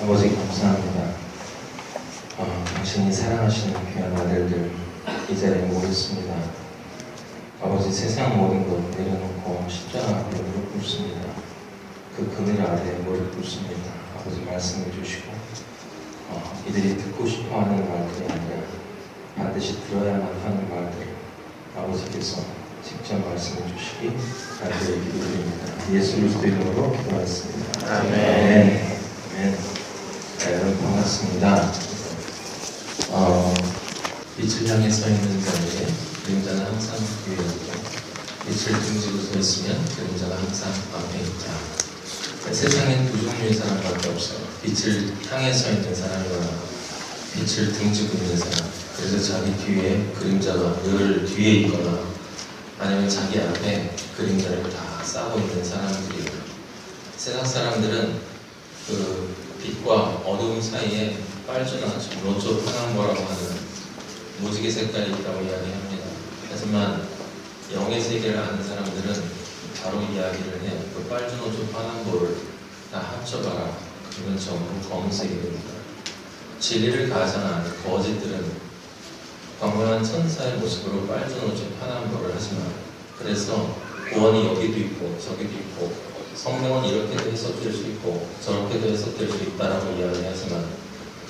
아버지 감사합니다. 당신이 사랑하시는 귀한 아들들 이 자리에 모였습니다. 아버지 세상 모든 것 내려놓고 십자가 앞에 무릎 꿇습니다. 그 그늘 아래에 무릎 꿇습니다. 아버지 말씀해 주시고 이들이 듣고 싶어하는 말들이 아니라 반드시 들어야만 하는 말들을 아버지께서 직접 말씀해 주시기 간절히 기도드립니다. 예수 그리스도 이름으로 기도하였습니다. 아멘. 여러분 반갑습니다. 빛을 향해 서 있는 자에게 그림자는 항상 뒤에 있고, 빛을 등지고 서 있으면 그림자가 항상 앞에 있다. 세상엔 두 종류의 사람밖에 없어요. 빛을 향해 서 있는 사람이거나 빛을 등지고 있는 사람. 그래서 자기 뒤에 그림자가 늘 뒤에 있거나 아니면 자기 앞에 그림자를 다 싸고 있는 사람들이에요. 세상 사람들은 그 빛과 어두움 사이에 빨주나 노초 파남보라고 하는 무지개 색깔이 있다고 이야기합니다. 하지만 영의 세계를 아는 사람들은 바로 이야기를 해요. 그 빨주, 노초, 파남보를 다 합쳐봐라. 그러면 전부 검은색이 됩니다. 진리를 가하지 않은 거짓들은 광명한 천사의 모습으로 빨주, 노초, 파남보를 하지만 그래서 구원이 여기도 있고 저기도 있고 성경은 이렇게도 해석될 수 있고 저렇게도 해석될 수 있다라고 이야기하지만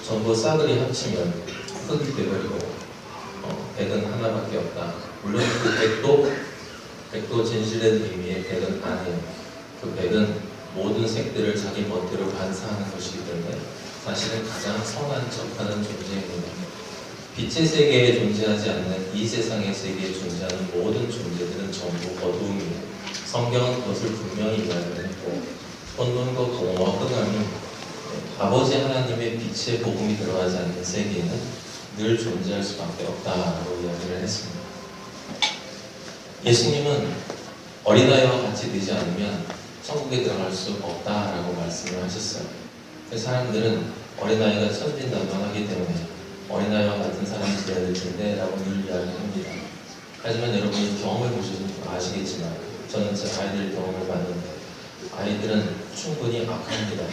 전부 싸그리 합치면 흙이 되버리고 백은 하나밖에 없다. 물론 그 백도 진실의 의미의 백은 아니에요. 그 백은 모든 색들을 자기 멋대로 반사하는 것이기 때문에 사실은 가장 선한 척하는 존재입니다. 빛의 세계에 존재하지 않는 이 세상의 세계에 존재하는 모든 존재들은 전부 어두움이에요. 성경은 그것을 분명히 이야기를 했고 혼돈과 공허와 흑암이 아버지 하나님의 빛의 복음이 들어가지 않는 세계에는 늘 존재할 수밖에 없다라고 이야기를 했습니다. 예수님은 어린아이와 같이 되지 않으면 천국에 들어갈 수 없다라고 말씀을 하셨어요. 사람들은 어린아이가 천진난만하기 때문에 어린아이와 같은 사람이 되어야 될 텐데 라고 늘 이야기합니다. 하지만 여러분이 경험해 보시면 아시겠지만 저는 제 아이들 경험을 봤는데 아이들은 충분히 악합니다.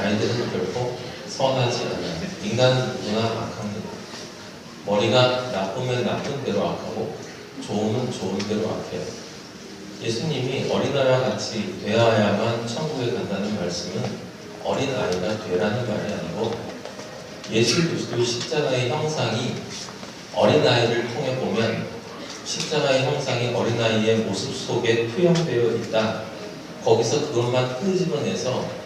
아이들은 결코 선하지 않아요. 인간 누구나 악합니다. 머리가 나쁘면 나쁜 대로 악하고 좋으면 좋은 대로 악해요. 예수님이 어린아이와 같이 되어야만 천국에 간다는 말씀은 어린아이가 되라는 말이 아니고 예수 그리스도의 십자가의 형상이 어린아이를 통해 보면 십자가의 형상이 어린아이의 모습 속에 투영되어 있다. 거기서 그것만 끄집어내서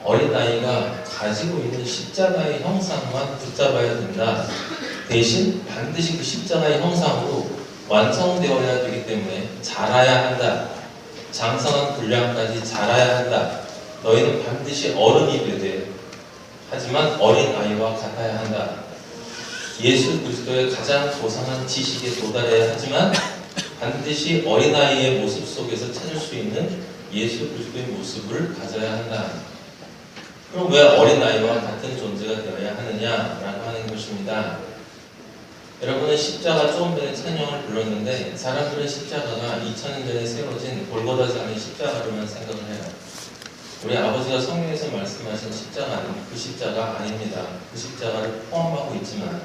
어린아이가 가지고 있는 십자가의 형상만 붙잡아야 된다. 대신 반드시 그 십자가의 형상으로 완성되어야 되기 때문에 자라야 한다. 장성한 분량까지 자라야 한다. 너희는 반드시 어른이 되되 하지만 어린아이와 같아야 한다. 예수 그리스도의 가장 고상한 지식에 도달해야 하지만 반드시 어린아이의 모습 속에서 찾을 수 있는 예수 그리스도의 모습을 가져야 한다. 그럼 왜 어린아이와 같은 존재가 되어야 하느냐라고 하는 것입니다. 여러분은 십자가 조금 전에 찬양을 불렀는데 사람들은 십자가가 2000년 전에 세워진 골고다상의 십자가로만 생각을 해요. 우리 아버지가 성경에서 말씀하신 십자가는 그 십자가 아닙니다. 그 십자가를 포함하고 있지만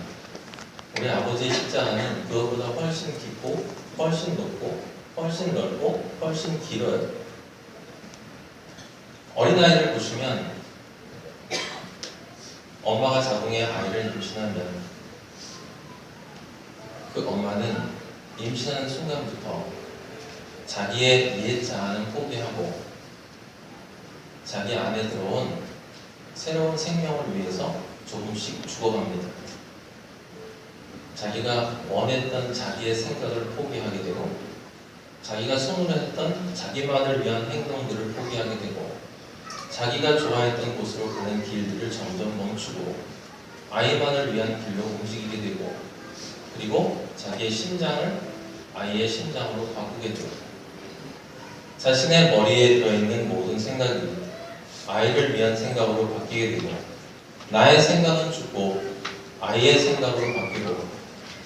우리 아버지의 십자가는 그것보다 훨씬 깊고 훨씬 높고 훨씬 넓고 훨씬 길어요. 어린아이를 보시면 엄마가 자궁에 아이를 임신하면 그 엄마는 임신하는 순간부터 자기의 옛 자아는 포기하고 자기 안에 들어온 새로운 생명을 위해서 조금씩 죽어갑니다. 자기가 원했던 자기의 생각을 포기하게 되고 자기가 손으로 했던 자기만을 위한 행동들을 포기하게 되고 자기가 좋아했던 곳으로 가는 길들을 점점 멈추고 아이만을 위한 길로 움직이게 되고 그리고 자기의 심장을 아이의 심장으로 바꾸게 되고 자신의 머리에 들어있는 모든 생각이 아이를 위한 생각으로 바뀌게 되고 나의 생각은 죽고 아이의 생각으로 바뀌고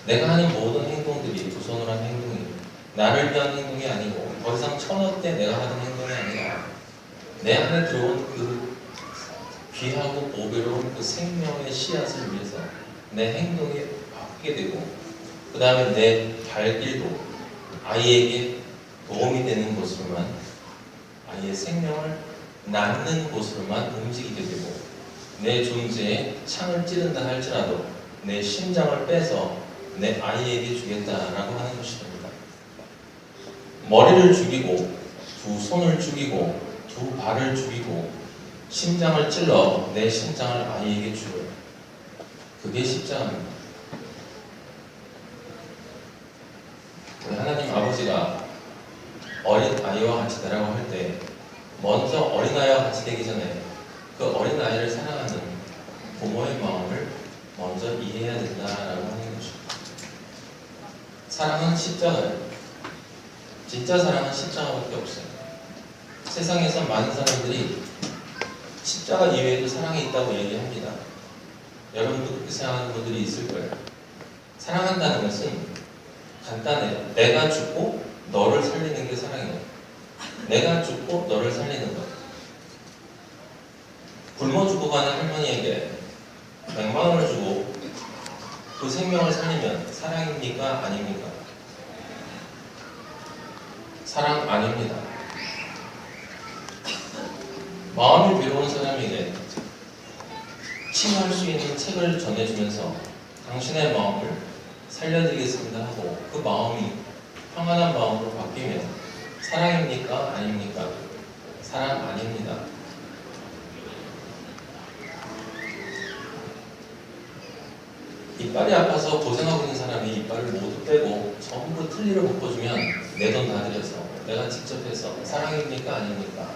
내가 하는 모든 행동들이 두 손으로 하는 행동이에요. 나를 위한 행동이 아니고 더 이상 천하 때 내가 하는 행동이 아니라 내 안에 들어온 그 귀하고 보배로운 그 생명의 씨앗을 위해서 내 행동이 바뀌게 되고, 그 다음에 내 발길도 아이에게 도움이 되는 곳으로만, 아이의 생명을 낳는 곳으로만 움직이게 되고, 내 존재에 창을 찌른다 할지라도 내 심장을 빼서 내 아이에게 주겠다라고 하는 것이 됩니다. 머리를 죽이고 두 손을 죽이고 두 발을 죽이고 심장을 찔러 내 심장을 아이에게 주어요. 그게 십자가입니다. 하나님 아버지가 어린 아이와 같이 되라고 할 때 먼저 어린 아이와 같이 되기 전에 그 어린 아이를 사랑하는 부모의 마음을 먼저 이해해야 된다라고 하는 것입니다. 사랑은 십자가예요. 진짜 사랑은 십자가밖에 없어요. 세상에서 많은 사람들이 십자가 이외에도 사랑이 있다고 얘기합니다. 여러분도 그렇게 생각하는 분들이 있을 거예요. 사랑한다는 것은 간단해요. 내가 죽고 너를 살리는 게 사랑이에요. 내가 죽고 너를 살리는 것. 굶어 죽어가는 할머니에게 100만 원을 주고 그 생명을 살리면 사랑입니까? 아닙니까? 사랑 아닙니다. 마음이 괴로운 사람에게 칭할 수 있는 책을 전해주면서 당신의 마음을 살려드리겠습니다 하고 그 마음이 평안한 마음으로 바뀌면 사랑입니까? 아닙니까? 사랑 아닙니다. 이빨이 아파서 고생하고 있는 사람이 이빨을 모두 빼고 전부 틀니를 묶어주면 내 돈 다 들여서 내가 직접 해서 사랑입니까? 아닙니까?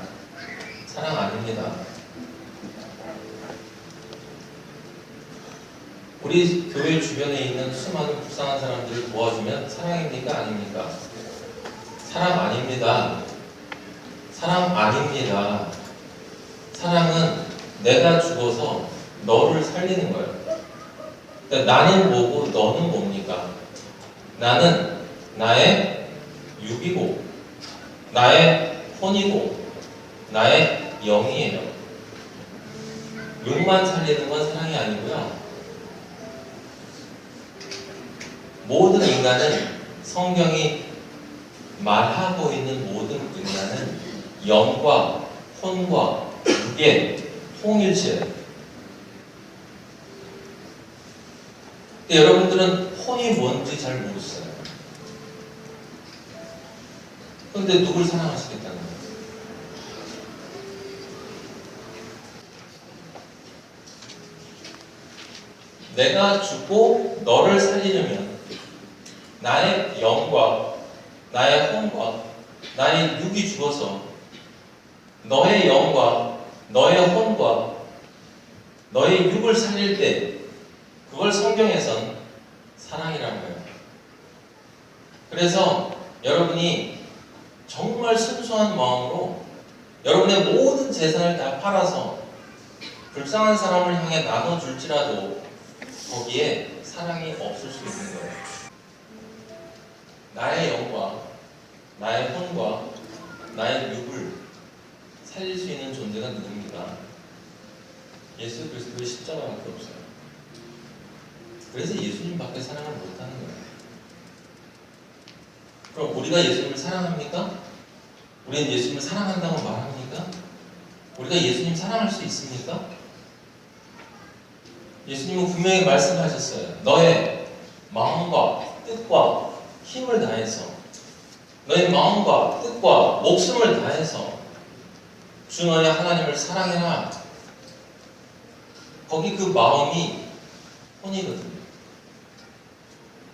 사랑 아닙니다. 우리 교회 주변에 있는 수많은 불쌍한 사람들을 도와주면 사랑입니까? 아닙니까? 사랑 아닙니다. 사랑 아닙니다. 사랑은 내가 죽어서 너를 살리는 거예요. 그러니까 나는 뭐고 너는 뭡니까? 나는 나의 육이고 나의 혼이고 나의 영이에요. 육만 살리는 건 사랑이 아니고요. 모든 인간은 성경이 말하고 있는 모든 인간은 영과 혼과 육의 통일체예요. 여러분들은 혼이 뭔지 잘 모르시잖아요. 그런데 누굴 사랑하시겠다는 거예요? 내가 죽고 너를 살리려면 나의 영과 나의 혼과 나의 육이 죽어서 너의 영과 너의 혼과 너의 육을 살릴 때 그걸 성경에선 사랑이라고 해요. 그래서 여러분이 정말 순수한 마음으로 여러분의 모든 재산을 다 팔아서 불쌍한 사람을 향해 나눠줄지라도 거기에 사랑이 없을 수 있는 거예요. 나의 영과 나의 혼과 나의 육을 살릴 수 있는 존재가 누굽니까? 예수 그리스도의 십자가밖에 없어요. 그래서 예수님밖에 사랑을 못하는 거예요. 그럼 우리가 예수님을 사랑합니까? 우리는 예수님을 사랑한다고 말합니까? 우리가 예수님 사랑할 수 있습니까? 예수님은 분명히 말씀하셨어요. 너의 마음과 뜻과 힘을 다해서 너의 마음과 뜻과 목숨을 다해서 주 너의 하나님을 사랑해라. 거기 그 마음이 혼이거든요.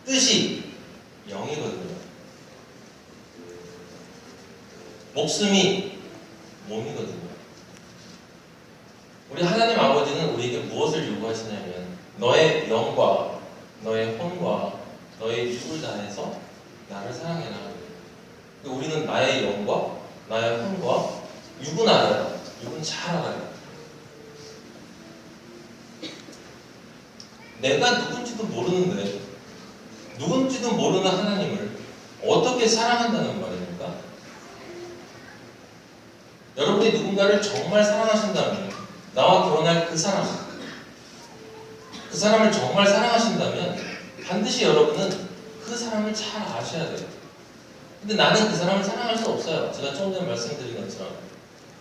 뜻이 영이거든요. 목숨이 몸이거든요. 우리 하나님 아버지는 우리에게 무엇을 요구하시냐면 너의 영과 너의 혼과 너의 육을 다해서 나를 사랑해라. 우리는 나의 영과 나의 혼과 육은 알아요. 육은 잘 알아요. 내가 누군지도 모르는데 누군지도 모르는 하나님을 어떻게 사랑한다는 말입니까? 여러분이 누군가를 정말 사랑하신다면 나와 결혼할 그 사람을 정말 사랑하신다면 반드시 여러분은 그 사람을 잘 아셔야 돼요. 근데 나는 그 사람을 사랑할 수 없어요. 제가 좀 전에 말씀드린 것처럼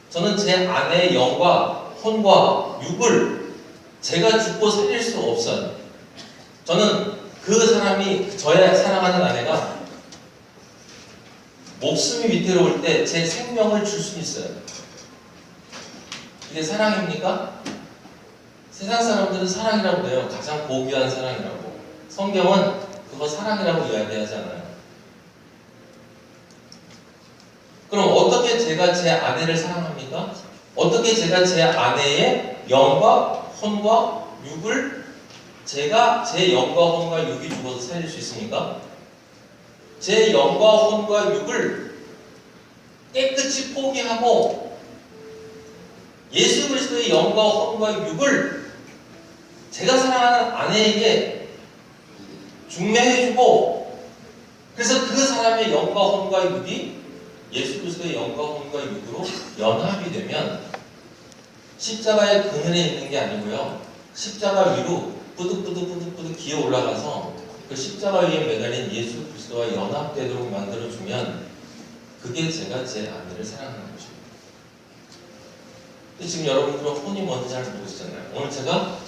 저는 제 아내의 영과 혼과 육을 제가 죽고 살릴 수 없어요. 저는 그 사람이, 저의 사랑하는 아내가 목숨이 위태로울 때 제 생명을 줄 수 있어요. 이게 사랑입니까? 세상 사람들은 사랑이라고 해요. 가장 고귀한 사랑이라고. 성경은 그거 사랑이라고 이야기하지 않아요. 그럼 어떻게 제가 제 아내를 사랑합니까? 어떻게 제가 제 아내의 영과 혼과 육을 제가 제 영과 혼과 육이 죽어서 살릴 수 있습니까? 제 영과 혼과 육을 깨끗이 포기하고 예수 그리스도의 영과 혼과 육을 제가 사랑하는 아내에게 중매해주고, 그래서 그 사람의 영과 혼과 육이 예수 그리스도의 영과 혼과 육으로 연합이 되면 십자가의 그늘에 있는 게 아니고요, 십자가 위로 뿌득뿌득 기어 올라가서 그 십자가 위에 매달린 예수 그리스도와 연합되도록 만들어주면 그게 제가 제 아내를 사랑하는 것입니다. 근데 지금 여러분들은 혼이 뭔지 잘 모르시잖아요. 오늘 제가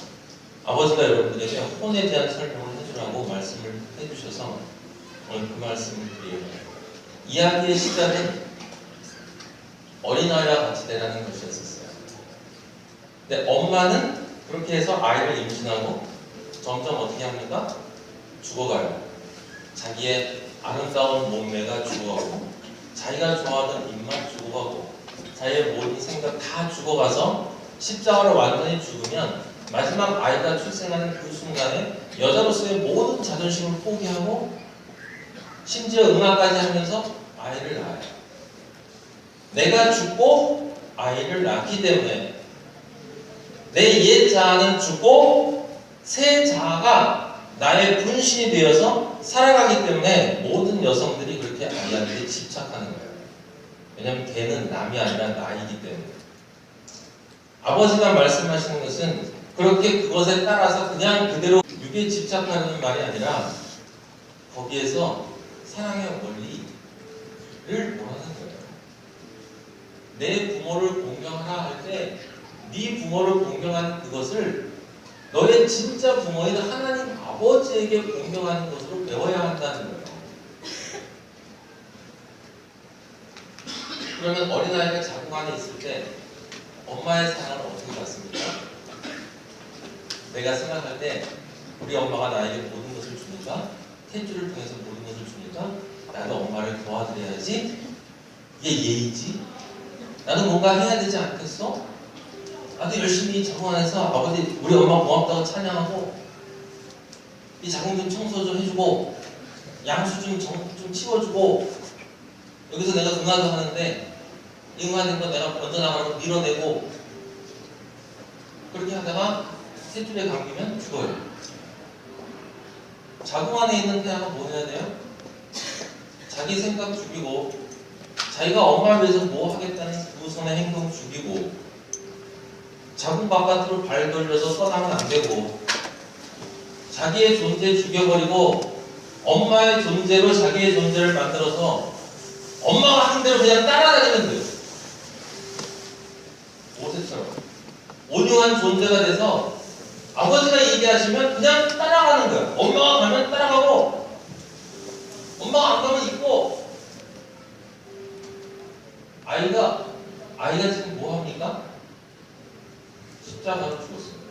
아버지가 여러분들에게 혼에 대한 설명을 해주라고 말씀을 해주셔서 오늘 그 말씀을 드려요. 이야기의 시작은 어린아이와 같이 되라는 것이었었어요. 근데 엄마는 그렇게 해서 아이를 임신하고 점점 어떻게 합니까? 죽어가요. 자기의 아름다운 몸매가 죽어가고, 자기가 좋아하던 입맛 죽어가고, 자기의 모든 생각 다 죽어가서 십자가로 완전히 죽으면 마지막 아이가 출생하는 그 순간에 여자로서의 모든 자존심을 포기하고 심지어 응아까지 하면서 아이를 낳아요. 내가 죽고 아이를 낳기 때문에 내 옛 자아는 죽고 새 자아가 나의 분신이 되어서 살아가기 때문에 모든 여성들이 그렇게 아이한테 집착하는 거예요. 왜냐하면 걔는 남이 아니라 나이기 때문에. 아버지가 말씀하시는 것은 그렇게 그것에 따라서 그냥 그대로 육에 집착하는 말이 아니라 거기에서 사랑의 원리를 보라는 거예요. 내 부모를 공경하라 할 때 네 부모를 공경하는 그것을 너의 진짜 부모인 하나님 아버지에게 공경하는 것으로 배워야 한다는 거예요. 그러면 어린아이가 자궁 안에 있을 때 엄마의 사랑을 어떻게 받습니까? 내가 생각할 때 우리 엄마가 나에게 모든 것을 주니까, 태주를 통해서 모든 것을 주니까 나도 엄마를 도와드려야지. 이게 예의지. 나도 뭔가 해야 되지 않겠어? 나도 열심히 자궁 안에서 아버지 우리 엄마 고맙다고 찬양하고 이 자궁 좀 청소 좀 해주고 양수 좀 치워주고, 여기서 내가 응아도 하는데 응아된 거 내가 먼저 나가고 밀어내고, 그렇게 하다가 셋줄에 감기면 죽어요. 자궁 안에 있는 태아가 뭐 해야 돼요? 자기 생각 죽이고, 자기가 엄마를 위해서 뭐 하겠다는 두 손의 행동 죽이고, 자궁 바깥으로 발 돌려서 떠나면 안 되고, 자기의 존재 죽여버리고 엄마의 존재로 자기의 존재를 만들어서 엄마가 하는 대로 그냥 따라다니면 돼요. 모세처럼 온유한 존재가 돼서 아버지가 얘기하시면 그냥 따라가는 거예요. 엄마가 가면 따라가고, 엄마가 안 가면 있고. 아이가 지금 뭐 합니까? 십자가로 죽었습니다.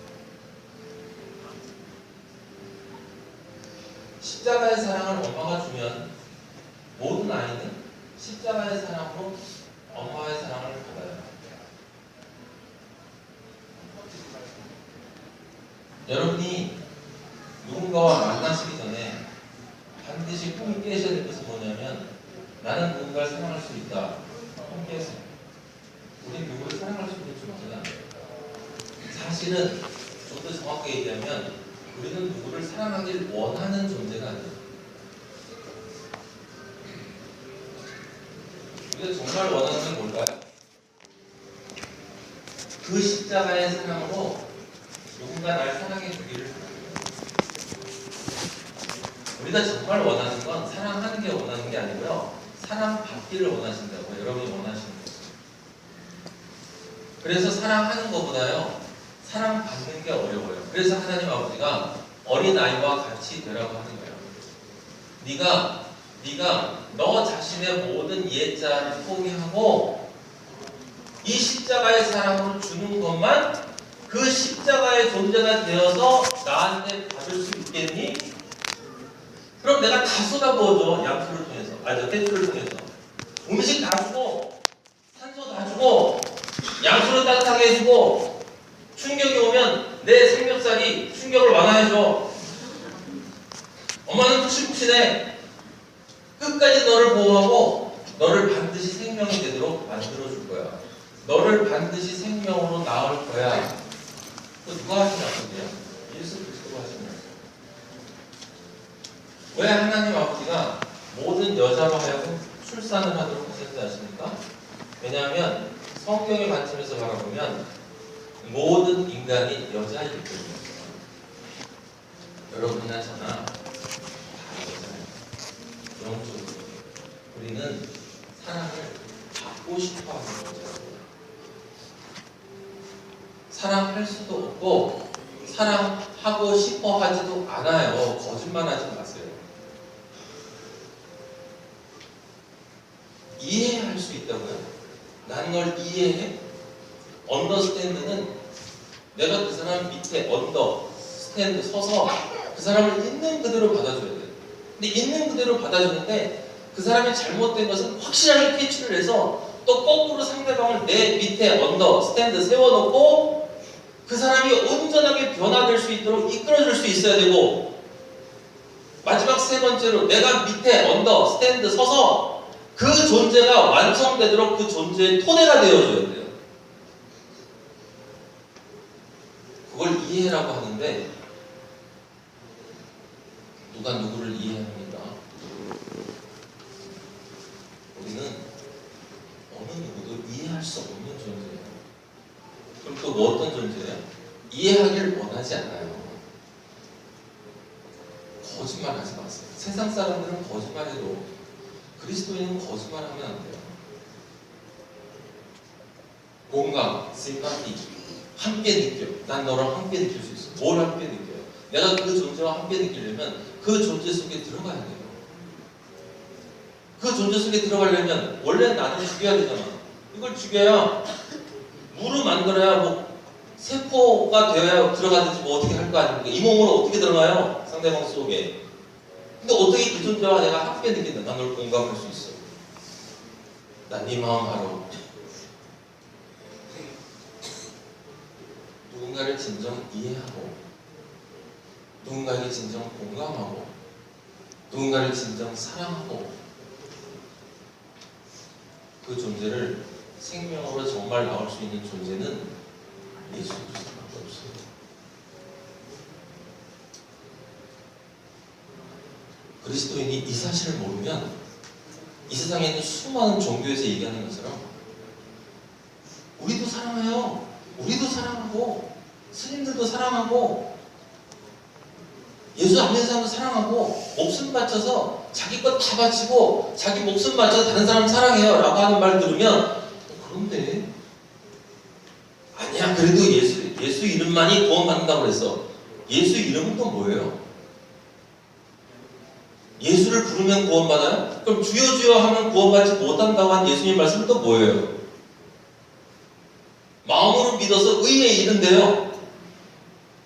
십자가의 사랑을 엄마가 주면 모든 아이는 십자가의 사랑으로 엄마의 사랑을 받아요. 여러분이 누군가와 만나시기 전에 반드시 꿈이 깨셔야 될 것은 뭐냐면, 나는 누군가를 사랑할 수 있다. 꿈 깨세요. 우리 누구를 사랑할 수 있는 존재가 아니에요. 사실은 좀 더 정확하게 얘기하면 우리는 누구를 사랑하길 원하는 존재가 아니에요. 우리가 정말 원하는 건 뭘까요? 그 십자가의 사랑으로 누군가 날 사랑해 주기를 바랍니다. 우리가 정말 원하는 건 사랑하는 게 원하는 게 아니고요. 사랑받기를 원하신다고 여러분이 원하시는 거죠. 그래서 사랑하는 것보다요. 사랑받는 게 어려워요. 그래서 하나님 아버지가 어린아이와 같이 되라고 하는 거예요. 네가 너 자신의 모든 옛자를 포기하고 이 십자가의 사랑으로 주는 것만 그 십자가의 존재가 되어서 나한테 받을 수 있겠니? 그럼 내가 다 쏟아부어줘. 양수를 통해서, 햇줄을 통해서 음식 다 주고 산소 다 주고 양수를 따뜻하게 해주고 충격이 오면 내 생명살이 충격을 완화해줘. 엄마는 푹신푹신해. 끝까지 너를 보호하고 너를 반드시 생명이 되도록 만들어줄 거야. 너를 반드시 생명으로 낳을 거야. 또 누가 하신 말씀이에요? 예수 그리스도가 하신 말씀. 왜 하나님 아버지가 모든 여자로 하여금 출산을 하도록 하셨는지 아십니까? 왜냐하면 성경의 관점에서 바라보면 모든 인간이 여자이기 때문이에요. 여러분이나 저나 다 여자예요. 영적으로 우리는 사랑을 받고 싶어하는 거죠. 사랑할 수도 없고 사랑하고 싶어 하지도 않아요. 거짓말하지 마세요. 이해할 수 있다고요? 난 널 이해해? 언더스탠드는 내가 그 사람 밑에 언더스탠드 서서 그 사람을 있는 그대로 받아줘야 돼요. 근데 있는 그대로 받아주는데 그 사람이 잘못된 것은 확실하게 캐치를 해서 또 거꾸로 상대방을 내 밑에 언더스탠드 세워놓고 그 사람이 온전하게 변화될 수 있도록 이끌어줄 수 있어야 되고, 마지막 세 번째로 내가 밑에 언더스탠드 서서 그 존재가 완성되도록 그 존재의 토대가 되어줘야 돼요. 그걸 이해라고 하는데 누가 누구를 이해합니까? 우리는 어느 누구도 이해할 수 없는 존재예요. 그럼 또 뭐 어떤 존재예요? 이해하길 원하지 않아요. 거짓말하지 마세요. 세상 사람들은 거짓말해도 그리스도인은 거짓말하면 안 돼요. 공감, 심파티, 함께 느껴. 난 너랑 함께 느낄 수 있어. 뭘 함께 느껴요? 내가 그 존재와 함께 느끼려면 그 존재 속에 들어가야 돼요. 그 존재 속에 들어가려면 원래 나를 죽여야 되잖아. 이걸 죽여야 물을 만들어야 뭐 세포가 되어야 들어가든지 뭐 어떻게 할 거 아닙니까? 이 몸으로 어떻게 들어가요? 상대방 속에. 근데 어떻게 그 존재와 내가 함께 느낀다? 난 널 공감할 수 있어. 난 네 마음 알아. 누군가를 진정 이해하고 누군가에게 진정 공감하고 누군가를 진정 사랑하고 그 존재를 생명으로 정말 나올 수 있는 존재는 예수 그리스도밖에 없어요. 그리스도인이 이 사실을 모르면 이 세상에 있는 수많은 종교에서 얘기하는 것처럼 우리도 사랑해요. 우리도 사랑하고 스님들도 사랑하고 예수 안 믿는 사람도 사랑하고 목숨 바쳐서 자기 것 다 바치고 자기 목숨 바쳐서 다른 사람 사랑해요 라고 하는 말 들으면 그런데 아니야 그래도 예수 이름만이 구원받는다고 그랬어. 예수 이름은 또 뭐예요? 예수를 부르면 구원받아요? 그럼 주여 주여 하면 구원받지 못한다고 한 예수님 말씀은 또 뭐예요? 마음으로 믿어서 의에 이른대요.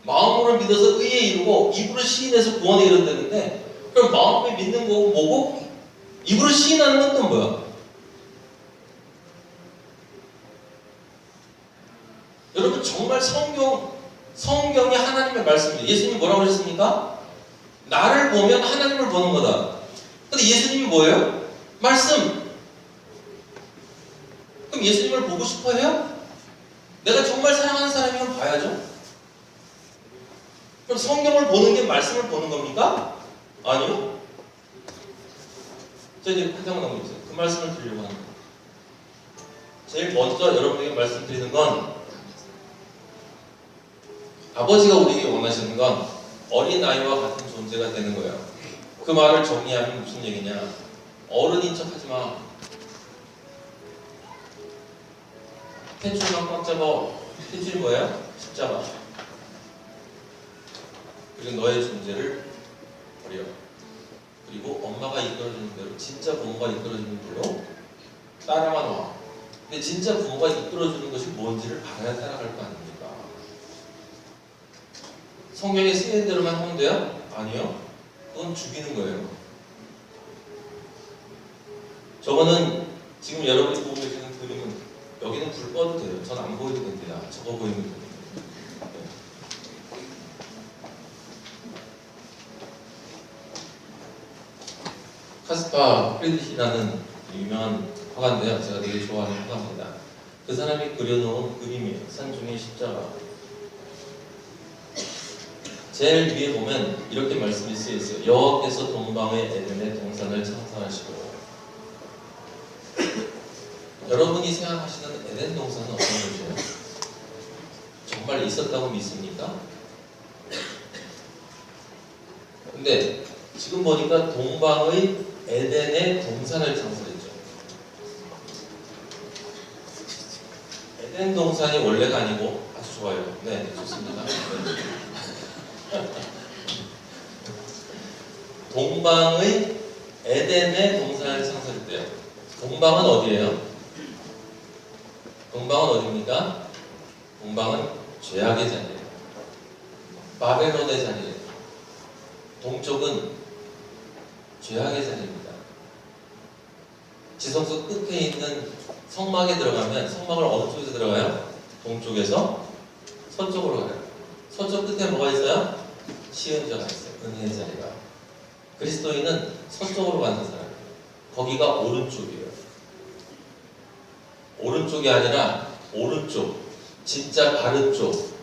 마음으로 믿어서 의에 이르고 입으로 시인해서 구원에 이른다는데 그럼 마음으로 믿는 거고 뭐고? 입으로 시인하는 건 또 뭐야? 여러분 정말 성경이 하나님의 말씀이에요. 예수님이 뭐라고 하셨습니까? 나를 보면 하나님을 보는 거다. 근데 예수님이 뭐예요? 말씀. 그럼 예수님을 보고 싶어 해요? 내가 정말 사랑하는 사람이면 봐야죠. 그럼 성경을 보는 게 말씀을 보는 겁니까? 아니요. 자 이제 한 장만 남겨주세요. 그 말씀을 드리려고 하는 거예요. 제일 먼저 여러분에게 말씀드리는 건 아버지가 우리에게 원하시는 건 어린아이와 같은 존재가 되는 거예요. 그 말을 정리하면 무슨 얘기냐? 어른인 척 하지 마. 탯줄만 꽉 잡아. 탯줄이 뭐예요? 십자가. 그리고 너의 존재를 버려. 그리고 엄마가 이끌어주는 대로, 진짜 부모가 이끌어주는 대로 따라만 와. 근데 진짜 부모가 이끌어주는 것이 뭔지를 알아야 살아갈 거 아닙니까? 성경에 쓰인 대로만 하면 돼요? 아니요. 그건 죽이는 거예요. 저거는 지금 여러분이 보고 계시는 그림은 여기는 불 꺼도 돼요. 전 안 보여도 됩니다. 저거 보이면 됩니다. 카스파 프리드히라는 유명한 화가인데요. 제가 되게 좋아하는 화가입니다. 그 사람이 그려놓은 그림이에요. 산중의 십자가. 제일 위에 보면 이렇게 말씀이 쓰여 있어요. 여호와께서 동방의 에덴의 동산을 창설하시고. 여러분이 생각하시는 에덴 동산은 어떤 곳이에요? 정말 있었다고 믿습니까? 근데 지금 보니까 동방의 에덴의 동산을 창설했죠. 에덴 동산이 원래가 아니고 아주 좋아요. 네, 좋습니다. 네. 동방의 에덴의 동산을 창설했대요. 동방은 어디예요? 동방은 어디입니까? 동방은 죄악의 자리예요. 바벨론의 자리예요. 동쪽은 죄악의 자리입니다. 지성소 끝에 있는 성막에 들어가면 성막을 어느 쪽에서 들어가요? 동쪽에서 서쪽으로 가요. 서쪽 끝에 뭐가 있어요? 시은자가 있어요. 은혜의 자리가. 그리스도인은 서쪽으로 가는 사람이에요. 거기가 오른쪽이에요. 오른쪽이 아니라 오른쪽, 진짜 바른 쪽.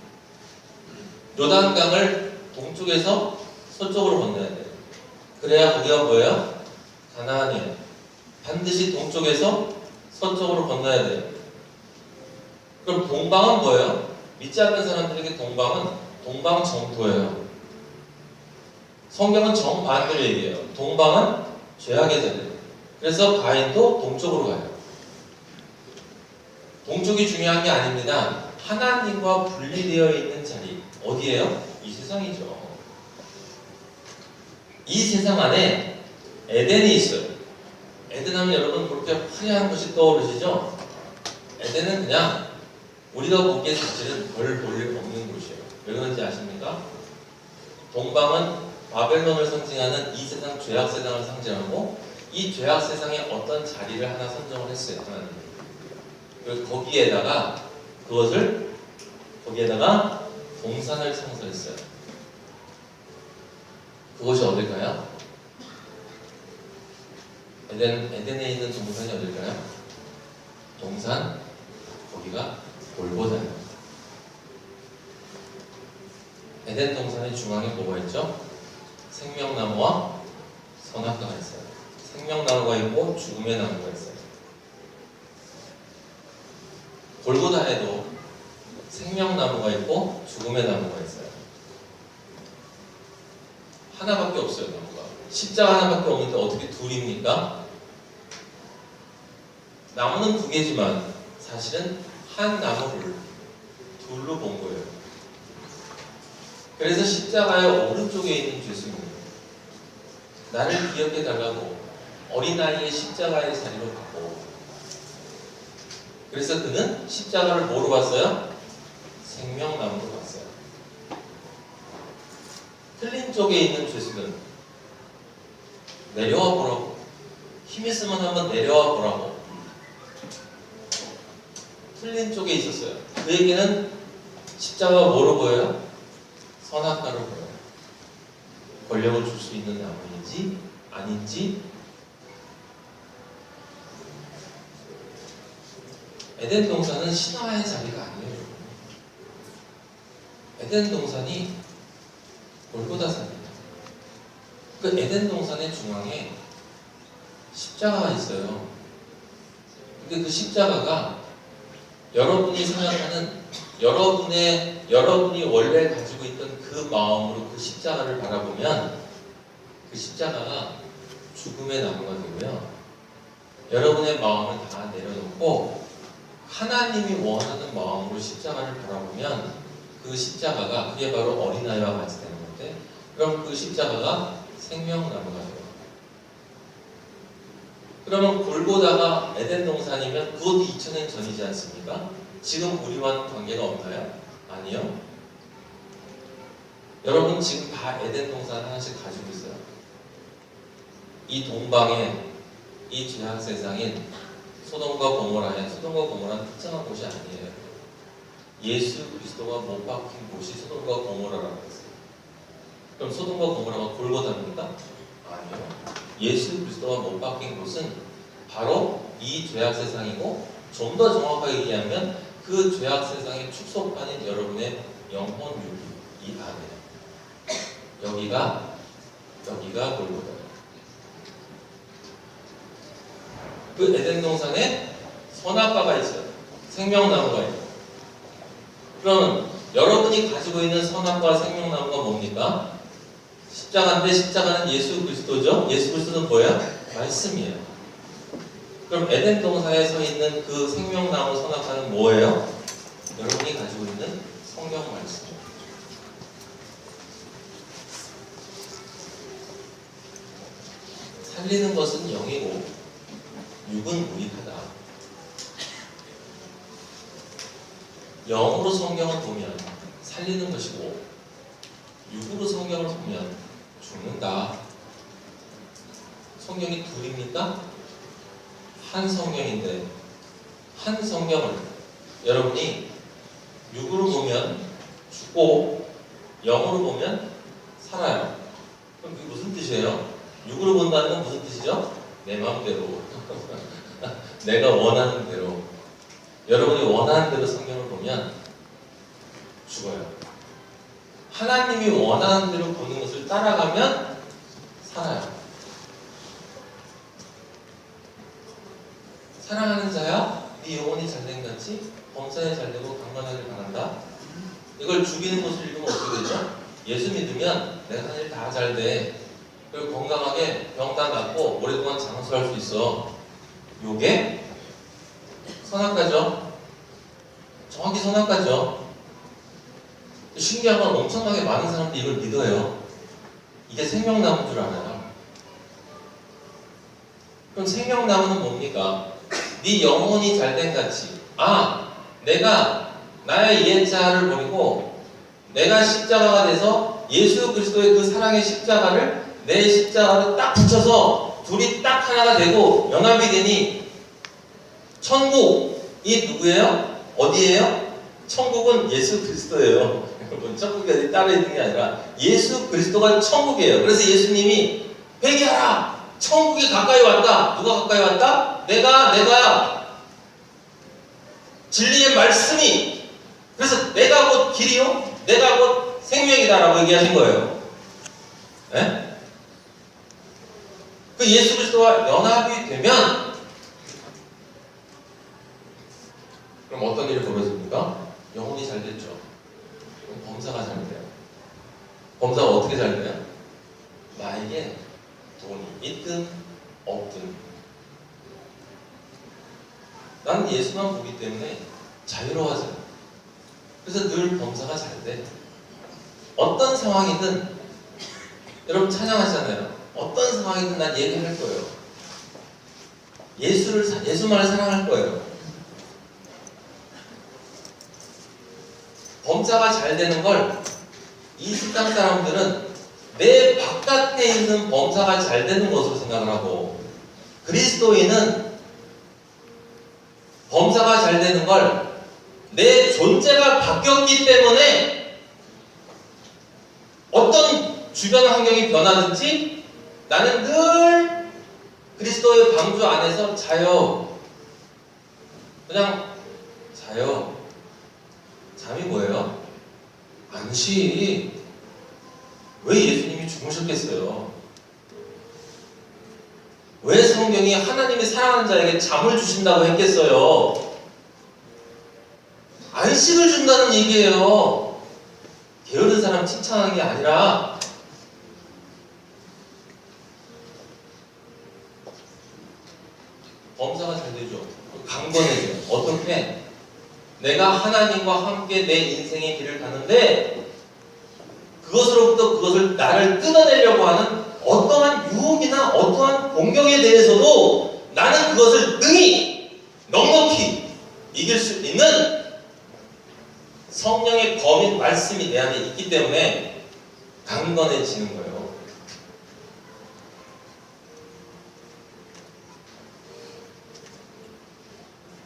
요단강을 동쪽에서 서쪽으로 건너야 돼요. 그래야 거기가 뭐예요? 가나안이에요. 반드시 동쪽에서 서쪽으로 건너야 돼요. 그럼 동방은 뭐예요? 믿지 않는 사람들에게 동방은 동방 정토예요. 성경은 정반대로 얘기해요. 동방은 죄악의 자리예요. 그래서 가인도 동쪽으로 가요. 동쪽이 중요한 게 아닙니다. 하나님과 분리되어 있는 자리 어디예요? 이 세상이죠. 이 세상 안에 에덴이 있어요. 에덴 하면 여러분 그렇게 화려한 것이 떠오르시죠? 에덴은 그냥 우리가 보기에 사실은 별 볼일 없는 곳이에요. 왜 그런지 아십니까? 동방은 바벨론을 상징하는 이 세상 죄악 세상을 상징하고 이 죄악 세상에 어떤 자리를 하나 선정을 했어요. 하나님. 그래서 거기에다가 동산을 창설했어요. 그것이 어딜까요? 에덴에 있는 동산이 어딜까요? 동산, 거기가 골고다예요. 에덴 동산의 중앙에 뭐가 있죠? 생명나무와 선악과가 있어요. 생명나무가 있고 죽음의 나무가 있어요. 골고다에도 생명나무가 있고 죽음의 나무가 있어요. 하나밖에 없어요. 나무가. 십자가 하나밖에 없는데 어떻게 둘입니까? 나무는 두 개지만 사실은 한 나무를 둘로 본 거예요. 그래서 십자가의 오른쪽에 있는 죄수입니다. 나를 기억해 달라고 어린아이의 십자가의 자리로 가고, 그래서 그는 십자가를 뭐로 봤어요? 생명나무로 봤어요. 틀린 쪽에 있는 죄수는 내려와 보라고, 힘 있으면 한번 내려와 보라고. 틀린 쪽에 있었어요. 그에게는 십자가가 뭐로 보여요? 선악과로 보여요. 권력을 줄 수 있는 나무인지 아닌지. 에덴 동산은 신화의 자리가 아니에요. 에덴 동산이 골고다산입니다. 그 에덴 동산의 중앙에 십자가가 있어요. 근데 그 십자가가 여러분이 생각하는 여러분이 원래 가지고 있던 그 마음으로 그 십자가를 바라보면 그 십자가가 죽음의 나무가 되고요. 여러분의 마음을 다 내려놓고 하나님이 원하는 마음으로 십자가를 바라보면 그 십자가가 그게 바로 어린아이와 같이 되는 건데, 그럼 그 십자가가 생명나무가 돼요. 그러면 골고다가 에덴 동산이면 그것도 2000년 전이지 않습니까? 지금 우리와는 관계가 없나요? 아니요. 여러분 지금 다 에덴 동산 하나씩 가지고 있어요. 이 동방에 이 죄악 세상인 소돔과 고모라에, 소돔과 고모라는 특정한 곳이 아니에요. 예수 그리스도가 못 박힌 곳이 소돔과 고모라라고 했어요. 그럼 소돔과 고모라가 골고다입니까? 아니요. 예수 그리스도가 못 박힌 곳은 바로 이 죄악 세상이고, 좀 더 정확하게 얘기하면 그 죄악 세상의 축소판인 여러분의 영혼 유기 이 안에, 여기가 골고다예요. 그 에덴 동산에 선악과가 있어요. 생명나무가 있어요. 그럼 여러분이 가지고 있는 선악과 생명나무가 뭡니까? 십자가인데, 십자가는 예수 그리스도죠. 예수 그리스도는 뭐예요? 말씀이에요. 그럼 에덴 동산에 서 있는 그 생명나무 선악과는 뭐예요? 여러분이 가지고 있는 성경 말씀이에요. 살리는 것은 영이고 육은 무익하다. 영으로 성경을 보면 살리는 것이고, 육으로 성경을 보면 죽는다. 성경이 둘입니까? 한 성경인데, 한 성경을 여러분이 육으로 보면 죽고 영으로 보면 살아요. 그럼 그게 무슨 뜻이에요? 육으로 본다는 건 무슨 뜻이죠? 내 마음대로 내가 원하는 대로, 여러분이 원하는 대로 성경을 보면 죽어요. 하나님이 원하는 대로 보는 것을 따라가면 살아요. 사랑하는 자야, 네 영혼이 잘된 같이 범사에 잘되고 강건하길 바란다. 이걸 죽이는 것을 읽으면 어떻게 되죠? 예수 믿으면 내가 하는 일 다 잘돼. 그리고 건강하게 병 다 낫고 오랫동안 장수할 수 있어. 요게 선악과죠. 정확히 선악과죠. 신기한 건 엄청나게 많은 사람들이 이걸 믿어요. 이게 생명나무인 줄 알아요. 그럼 생명나무는 뭡니까? 네 영혼이 잘된 같이, 내가 나의 이해자를 버리고 내가 십자가가 돼서 예수 그리스도의 그 사랑의 십자가를 내 십자가로 딱 붙여서 둘이 딱 하나가 되고 연합이 되니 천국이 누구예요? 어디예요? 천국은 예수 그리스도예요. 여러분, 천국이 어디 따로 있는 게 아니라 예수 그리스도가 천국이에요. 그래서 예수님이 회개하라! 천국이 가까이 왔다. 누가 가까이 왔다? 내가 진리의 말씀이, 그래서 내가 곧 길이요, 내가 곧 생명이다라고 얘기하신 거예요. 네? 그 예수 그리스도와 연합이 되면 그럼 어떤 일이 벌어집니까? 영혼이 잘 됐죠. 그럼 범사가 잘 돼요. 범사가 어떻게 잘 돼요? 나에게 돈이 있든 없든 나는 예수만 보기 때문에 자유로워져요. 그래서 늘 범사가 잘 돼. 어떤 상황이든, 여러분 찬양하시잖아요. 어떤 상황이든 난 얘기할 거예요. 예수만을 사랑할 거예요. 범사가 잘 되는 걸 이 세상 사람들은 내 바깥에 있는 범사가 잘 되는 것으로 생각을 하고, 그리스도인은 범사가 잘 되는 걸 내 존재가 바뀌었기 때문에 어떤 주변 환경이 변하든지 나는 늘 그리스도의 방주 안에서 자요. 그냥 자요. 잠이 뭐예요? 안시. 왜 예수님이 주무셨겠어요? 왜 성경이 하나님이 사랑하는 자에게 잠을 주신다고 했겠어요? 안식을 준다는 얘기예요. 게으른 사람 칭찬하는 게 아니라 범사가 잘 되죠. 강건해져요. 어떻게? 내가 하나님과 함께 내 인생의 길을 가는데 그것으로부터 그것을 나를 뜯어내려고 하는 어떠한 유혹이나 어떠한 공격에 대해서도 나는 그것을 능히 넉넉히 이길 수 있는 성령의 검인 말씀이 내 안에 있기 때문에 강건해지는 거예요.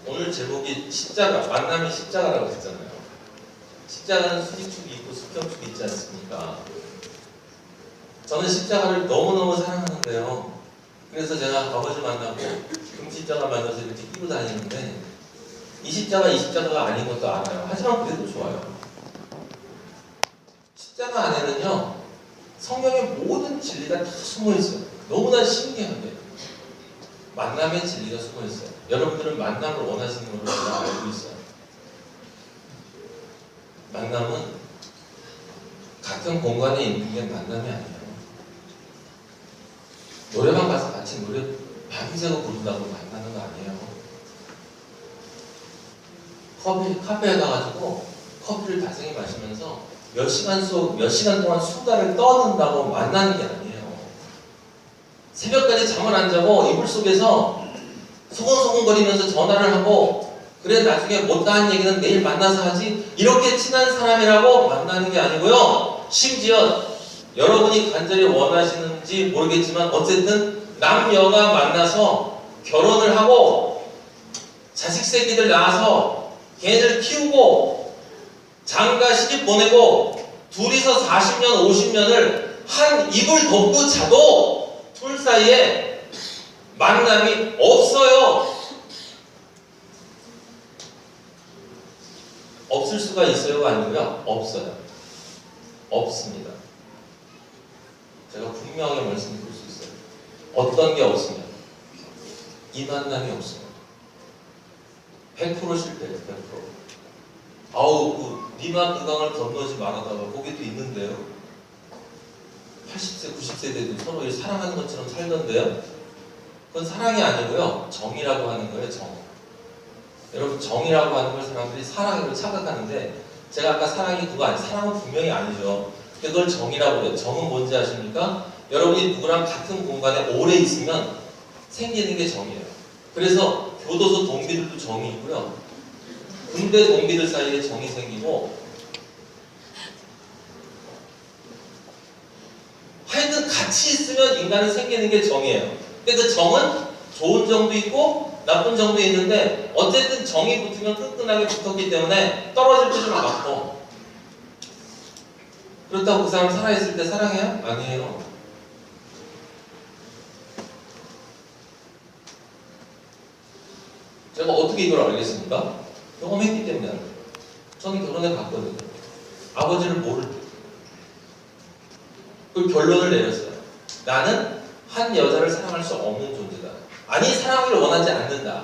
오늘 제목이 십자가, 만남이 십자가라고 했잖아요. 십자가는 수직축이 있고 수평축이 있지 않습니까? 저는 십자가를 너무너무 사랑하는데요. 그래서 제가 아버지 만나고 금십자가 만나서 이렇게 끼고 다니는데 이 십자가가 아닌 것도 알아요. 하지만 그래도 좋아요. 십자가 안에는요, 성경의 모든 진리가 다 숨어있어요. 너무나 신기한데 만남의 진리가 숨어있어요. 여러분들은 만남을 원하시는 걸로 제가 알고 있어요. 만남은 같은 공간에 있는 게 만남이 아니에요. 노래방 가서 같이 노래 밤새고 부른다고 만나는 거 아니에요. 카페에 가가지고 커피를 다생히 마시면서 몇 시간 동안 수다를 떠는다고 만나는 게 아니에요. 새벽까지 잠을 안 자고 이불 속에서 소곤소곤거리면서 전화를 하고 그래 나중에 못다한 얘기는 내일 만나서 하지 이렇게 친한 사람이라고 만나는 게 아니고요. 심지어 여러분이 간절히 원하시는지 모르겠지만 어쨌든 남녀가 만나서 결혼을 하고 자식 새끼들 낳아서 걔들 키우고 장가 시집 보내고 둘이서 40년 50년을 한 이불 덮고 자도 둘 사이에 만남이 없어요. 없을 수가 있어요가 아니고요. 없어요. 없습니다. 제가 분명하게 말씀드릴 수 있어요. 어떤 게 없으면 이 만남이 없어요. 100% 실패예요. 100%. 아우 니마 그강을 건너지 말아다가 거기도 있는데요. 80세 90세 돼도 서로 사랑하는 것처럼 살던데요. 그건 사랑이 아니고요. 정이라고 하는 거예요. 정. 여러분 정이라고 하는 걸 사람들이 사랑으로 착각하는데 제가 아까 사랑이 그거 아니에요. 사랑은 분명히 아니죠. 그걸 정이라고 해요. 정은 뭔지 아십니까? 여러분이 누구랑 같은 공간에 오래 있으면 생기는 게 정이에요. 그래서 교도소 동기들도 정이 있고요. 군대 동기들 사이에 정이 생기고 하여튼 같이 있으면 인간은 생기는 게 정이에요. 근데 그 정은 좋은 정도 있고 나쁜 정도 있는데 어쨌든 정이 붙으면 끈끈하게 붙었기 때문에 떨어질 때 좀 아팠고 그렇다고 그 사람 살아있을 때 사랑해요? 아니에요. 제가 어떻게 이걸 알겠습니까? 경험했기 때문에 알아요. 저는 결혼해 봤거든요. 아버지를 모를 때. 그 결론을 내렸어요. 나는 한 여자를 사랑할 수 없는 존재다. 아니 사랑을 원하지 않는다.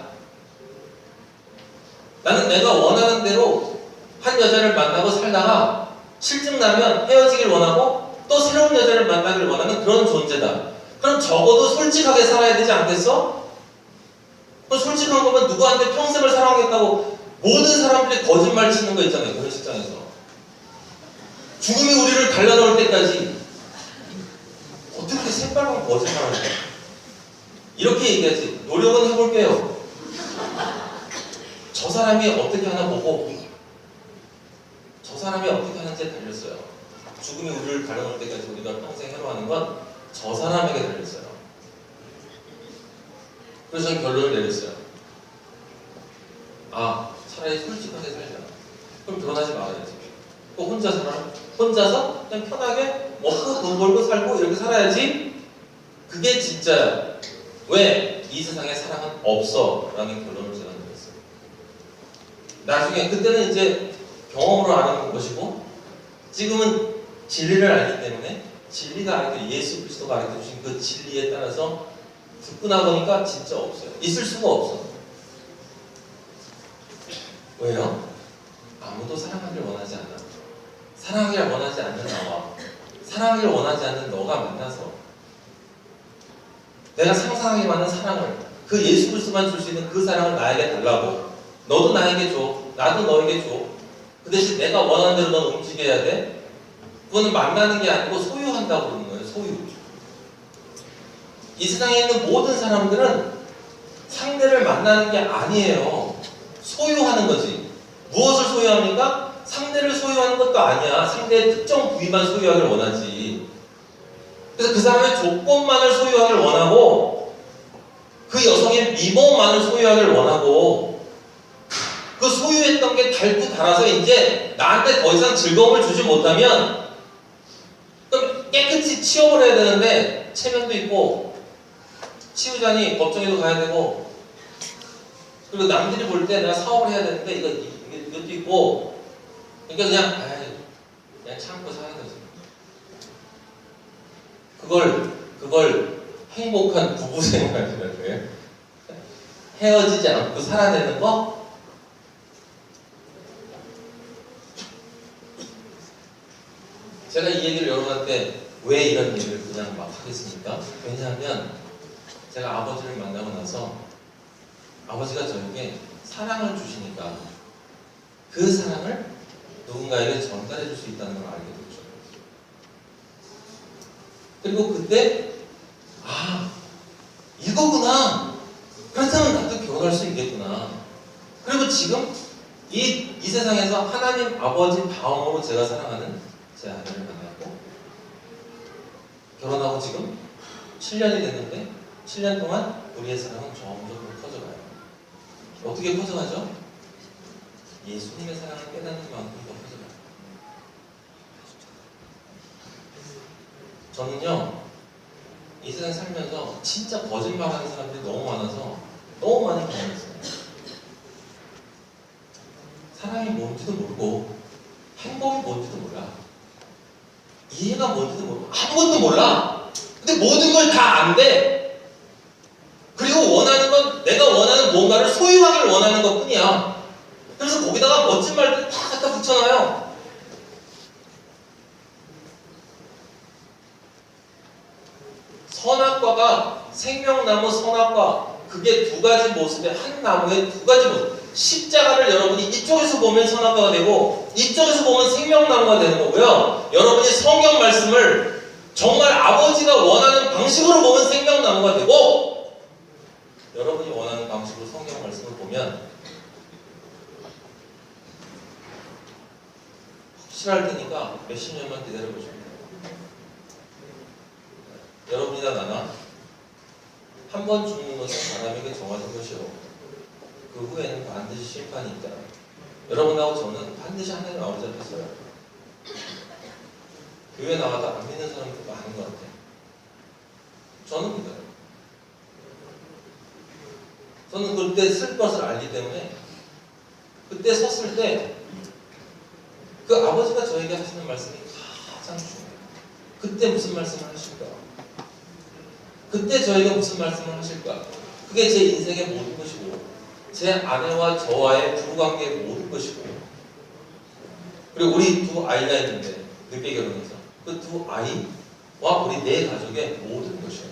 나는 내가 원하는 대로 한 여자를 만나고 살다가 실증나면 헤어지길 원하고 또 새로운 여자를 만나길 원하는 그런 존재다. 그럼 적어도 솔직하게 살아야 되지 않겠어? 그 솔직한 거면 누구한테 평생을 사랑하겠다고 모든 사람들이 거짓말 치는 거 있잖아요. 결혼식장에서. 죽음이 우리를 갈라놓을 때까지 어떻게 새빨간 거짓말을 해요? 이렇게 얘기하지. 노력은 해볼게요. 저 사람이 어떻게 하나 보고 저 사람이 어떻게 하는지에 달렸어요. 죽음이 우리를 갈라놓을 때까지 우리가 평생 해로하는 건 저 사람에게 달렸어요. 그래서 저는 결론을 내렸어요. 아, 차라리 솔직하게 살자. 그럼 결혼하지 말아야지. 또 혼자 살아. 혼자서 그냥 편하게 먹고 돈 벌고 살고 이렇게 살아야지. 그게 진짜야. 왜? 이 세상에 사랑은 없어. 라는 결론을 제가 내렸어요. 나중에 그때는 이제 경험으로 아는 것이고 지금은 진리를 알기 때문에 진리가 아니고 예수 그리스도가 가르쳐 주신 그 진리에 따라서 듣고 나보니까 진짜 없어요. 있을 수가 없어. 왜요? 아무도 사랑하길 원하지 않아. 사랑하길 원하지 않는 나와 사랑하길 원하지 않는 너가 만나서 내가 상상하기 많은 사랑을, 그 예수 그리스도만 줄 수 있는 그 사랑을 나에게 달라고, 너도 나에게 줘, 나도 너에게 줘. 그 대신 내가 원하는 대로 넌 움직여야 돼. 그거는 만나는 게 아니고 소유한다고 그러는 거예요. 소유. 이 세상에 있는 모든 사람들은 상대를 만나는 게 아니에요. 소유하는 거지. 무엇을 소유합니까? 상대를 소유하는 것도 아니야. 상대의 특정 부위만 소유하길 원하지. 그래서 그 사람의 조건만을 소유하길 원하고, 그 여성의 미모만을 소유하길 원하고, 그 소유했던 게 닳고 닳아서 이제 나한테 더 이상 즐거움을 주지 못하면 그럼 깨끗이 치워버려야 되는데, 체면도 있고 치우자니 법정에도 가야 되고, 그리고 남들이 볼 때 내가 사업을 해야 되는데 이것도 있고, 그러니까 그냥 참고 사는 거지. 그걸 행복한 부부 생활이라는 거예요. 헤어지지 않고 살아내는 거? 제가 이 얘기를 여러분한테 왜 이런 얘기를 그냥 막 하겠습니까? 왜냐하면 제가 아버지를 만나고 나서 아버지가 저에게 사랑을 주시니까 그 사랑을 누군가에게 전달해 줄 수 있다는 걸 알게 됐죠. 그리고 그때 이거구나. 그렇다면 나도 결혼할 수 있겠구나. 그리고 지금 이 세상에서 하나님 아버지 다음으로 제가 사랑하는 제 아내를 만났고 결혼하고 지금 7년이 됐는데 7년 동안 우리의 사랑은 점점 커져가요. 어떻게 커져가죠? 예수님의 사랑을 깨닫는 만큼 더 커져가요. 저는요, 이 세상에 살면서 진짜 거짓말하는 사람들이 너무 많아서 너무 많이 경험했어요. 사랑이 뭔지도 모르고 행복이 뭔지도 몰라. 이해가 뭔지도 모르고 아무것도 몰라. 근데 모든 걸 다 안돼. 그리고 원하는 건 내가 원하는 뭔가를 소유하기를 원하는 것 뿐이야. 그래서 거기다가 멋진 말들 다 갖다 붙여놔요. 선악과가 생명나무 선악과, 그게 두 가지 모습의 한 나무의 두 가지 모습. 십자가를 여러분이 이쪽에서 보면 선악과가 되고 이쪽에서 보면 생명나무가 되는 거고요. 여러분이 성경 말씀을 정말 아버지가 원하는 방식으로 보면 생명나무가 되고, 여러분이 원하는 방식으로 성경 말씀을 보면 확실할 테니까 몇십 년만 기다려보십니다. 여러분이나 나나 한 번 죽는 것은 사람에게 정해진 것이요, 그 후에는 반드시 심판이 있다. 여러분하고 저는 반드시 하나님 아버지 앞에 서요. 교회 나와도 안 믿는 사람들 많은 것 같아요. 저는 믿어요. 저는 그때 쓸 것을 알기 때문에 그때 섰을 때 그 아버지가 저에게 하시는 말씀이 가장 중요해요. 그때 무슨 말씀을 하실까? 그때 저에게 무슨 말씀을 하실까? 그게 제 인생의 모든 것이고, 제 아내와 저와의 부부관계의 모든 것이고, 그리고 우리 두 아이가 있는데 늦게 결혼해서 그 두 아이와 우리 네 가족의 모든 것이에요.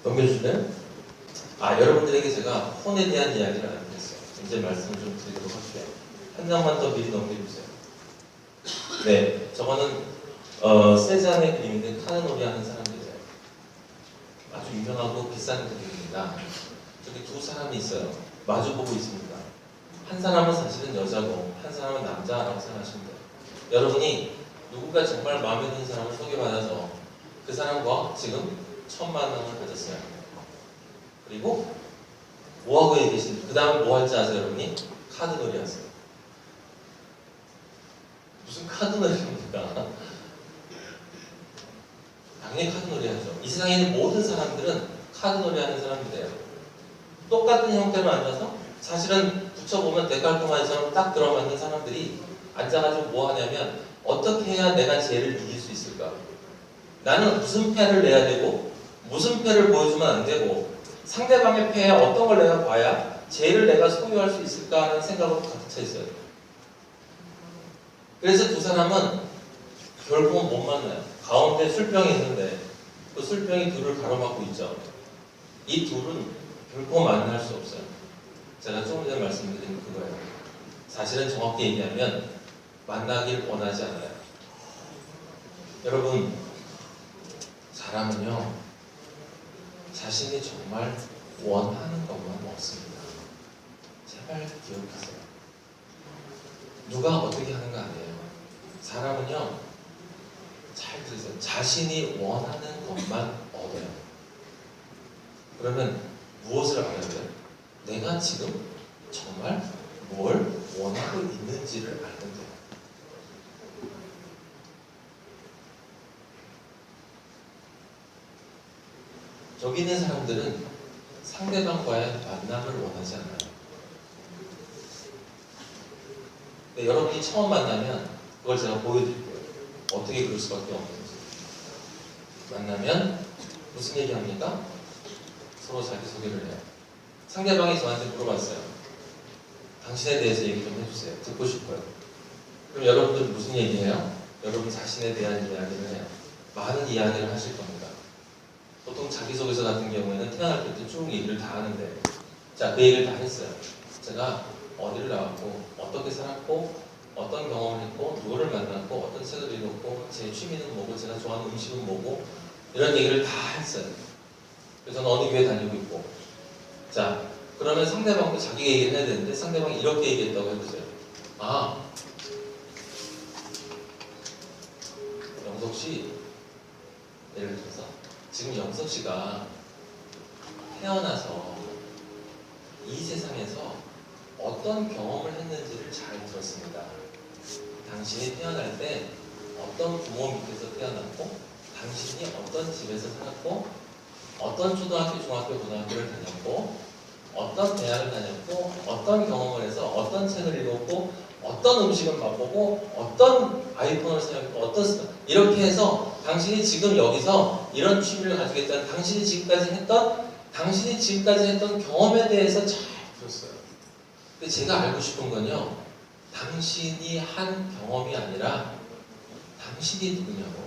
넘겨주실래요? 여러분들에게 제가 혼에 대한 이야기를 안 했어요. 이제 말씀을 좀 드리도록 할게요. 한 장만 더 미리 넘겨주세요. 네, 저거는 세잔의 그림인데 카드놀이 하는 사람들이에요. 아주 유명하고 비싼 그림입니다. 저기 두 사람이 있어요. 마주보고 있습니다. 한 사람은 사실은 여자고 한 사람은 남자라고 생각하시면 돼요. 여러분이 누군가 정말 마음에 드는 사람을 소개받아서 그 사람과 지금 첫 만남을 가졌어요. 그리고 뭐하고 계시는지, 그 다음 뭐 할지 아세요? 여러분이? 카드놀이 하세요. 무슨 카드놀이입니까? 당연히 카드놀이 하죠. 이 세상에 있는 모든 사람들은 카드놀이 하는 사람들이에요. 똑같은 형태로 앉아서 사실은 붙여보면 데칼코마니처럼 딱 들어맞는 사람들이 앉아가지고 뭐 하냐면, 어떻게 해야 내가 쟤를 이길 수 있을까? 나는 무슨 패를 내야 되고 무슨 패를 보여주면 안 되고 상대방의 패에 어떤 걸 내가 봐야 쟤를 내가 소유할 수 있을까 하는 생각으로 가득 차 있어요. 그래서 두 사람은 결국은 못 만나요. 가운데 술병이 있는데 그 술병이 둘을 가로막고 있죠. 이 둘은 결코 만날 수 없어요. 제가 조금 전에 말씀드린 그거예요. 사실은 정확히 얘기하면 만나길 원하지 않아요. 여러분, 사람은요 자신이 정말 원하는 것만 먹습니다. 제발 기억하세요. 누가 어떻게 하는 거 아니에요. 사람은요 잘 들으세요. 자신이 원하는 것만 얻어요. 그러면 무엇을 알아야 돼요? 내가 지금 정말 뭘 원하고 있는지를 알면 돼요. 여기 있는 사람들은 상대방과의 만남을 원하지 않아요. 근데 여러분이 처음 만나면 그걸 제가 보여드릴게요. 어떻게 그럴 수밖에 없는지. 만나면 무슨 얘기합니까? 서로 자기소개를 해요. 상대방이 저한테 물어봤어요. 당신에 대해서 얘기 좀 해주세요. 듣고 싶어요. 그럼 여러분들 무슨 얘기해요? 여러분 자신에 대한 이야기를 해요. 많은 이야기를 하실 겁니다. 보통 자기소개서 같은 경우에는 태어날 때부터 쭉 얘기를 다 하는데, 자, 그 얘기를 다 했어요. 제가 어디를 나왔고, 어떻게 살았고, 어떤 경험을 했고, 누구를 만났고, 어떤 책을 읽었고, 제 취미는 뭐고, 제가 좋아하는 음식은 뭐고, 이런 얘기를 다 했어요. 그래서 저는 어느 교회 다니고 있고. 자, 그러면 상대방도 자기 얘기를 해야 되는데, 상대방이 이렇게 얘기했다고 해보세요. 아, 영석 씨, 예를 들어서 지금 영석 씨가 태어나서 이 세상에서 어떤 경험을 했는지를 잘 들었습니다. 당신이 태어날 때 어떤 부모 밑에서 태어났고, 당신이 어떤 집에서 살았고, 어떤 초등학교, 중학교, 고등학교를 다녔고, 어떤 대학을 다녔고, 어떤 경험을 해서 어떤 책을 읽었고, 어떤 음식을 맛보고, 어떤 아이폰을 사용했고, 이렇게 해서 당신이 지금 여기서 이런 취미를 가지겠다는 당신이 지금까지 했던 경험에 대해서 잘 들었어요. 근데 제가 알고 싶은 건요, 당신이 한 경험이 아니라 당신이 누구냐고.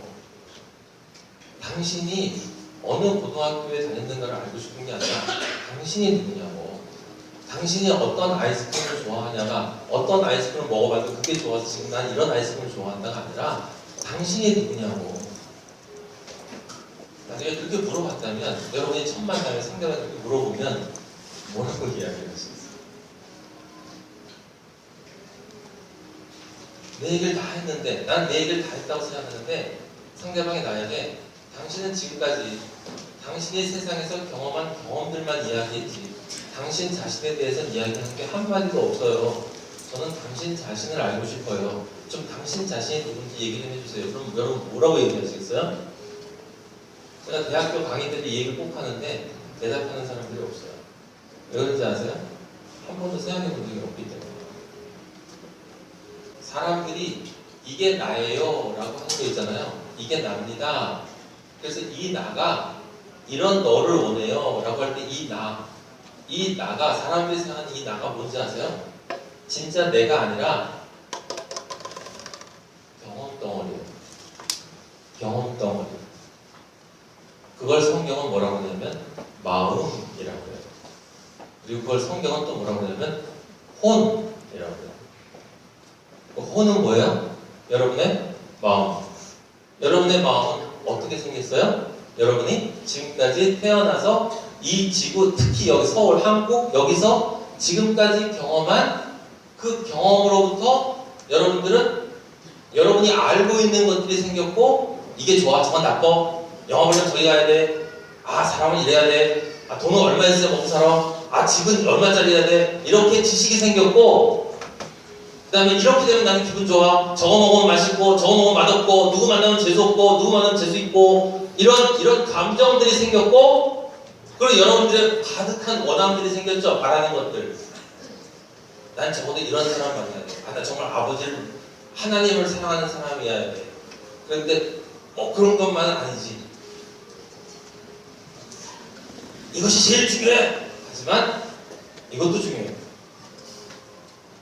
당신이 어느 고등학교에 다녔는가를 알고 싶은 게 아니라 당신이 누구냐고. 당신이 어떤 아이스크림을 좋아하냐가 어떤 아이스크림을 먹어봐도 그게 좋아서 지금 난 이런 아이스크림을 좋아한다가 아니라 당신이 누구냐고. 나중에 그렇게 물어봤다면, 여러분이 첫 만남에 상대방이 그렇게 물어보면 뭐라고 이야기를 할 수 있어요? 내 얘기를 다 했는데, 난 내 얘기를 다 했다고 생각하는데, 상대방이 나에게 당신은 지금까지 당신이 세상에서 경험한 경험들만 이야기했지, 당신 자신에 대해서는 이야기한 게 한마디도 없어요. 저는 당신 자신을 알고 싶어요. 좀 당신 자신이 누군지 얘기 좀 해주세요. 그럼 여러분 뭐라고 얘기하시겠어요? 제가 대학교 강의 때 이 얘기를 꼭 하는데 대답하는 사람들이 없어요. 왜 그런지 아세요? 한 번도 생각해 본 적이 없기 때문에. 사람들이 이게 나예요 라고 하는 거 있잖아요. 이게 납니다. 그래서 이 나가 이런 너를 원해요 라고 할 때 이 나가, 사람들이 생각하는 이 나가 뭔지 아세요? 진짜 내가 아니라 경험 덩어리예요. 경험 덩어리. 그걸 성경은 뭐라고 하냐면 마음이라고 해요. 그리고 그걸 성경은 또 뭐라고 하냐면 혼이라고 해요. 그 혼은 뭐예요? 여러분의 마음. 여러분의 마음은 어떻게 생겼어요? 여러분이 지금까지 태어나서 이 지구, 특히 여기 서울, 한국, 여기서 지금까지 경험한 그 경험으로부터 여러분이 알고 있는 것들이 생겼고, 이게 좋아, 저건 나빠, 영업을 하면 저기 가야 돼, 아 사람은 이래야 돼, 아 돈은 얼마 있어야 먹고 살아, 아 집은 얼마짜리야 돼, 이렇게 지식이 생겼고, 그 다음에 이렇게 되면 나는 기분 좋아, 저거 먹으면 맛있고 저거 먹으면 맛없고, 누구 만나면 재수없고 누구 만나면 재수있고, 이런 감정들이 생겼고, 그리고 여러분들의 가득한 원함들이 생겼죠. 바라는 것들. 난 적어도 이런 사람 만나야 돼. 아, 나 정말 하나님을 사랑하는 사람이어야 돼. 그런데 그런 것만은 아니지. 이것이 제일 중요해. 하지만 이것도 중요해.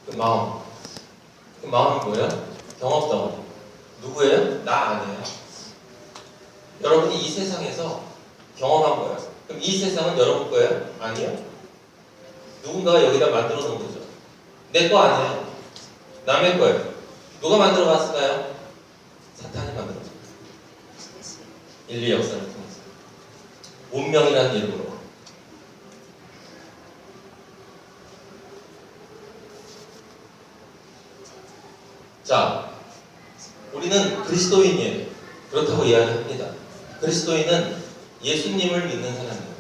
그 마음. 그 마음이 뭐예요? 경험덩어리. 누구예요? 나 아니에요. 여러분이 이 세상에서 경험한 거예요. 그럼 이 세상은 여러분 거예요? 아니요. 누군가가 여기다 만들어 놓은 거죠. 내 거 아니에요. 남의 거예요. 누가 만들어 갔을까요? 사탄이 만들었죠. 인류 역사를 통해서. 운명이라는 이름으로. 자, 우리는 그리스도인이에요. 그렇다고 이야기합니다. 그리스도인은 예수님을 믿는 사람이에요.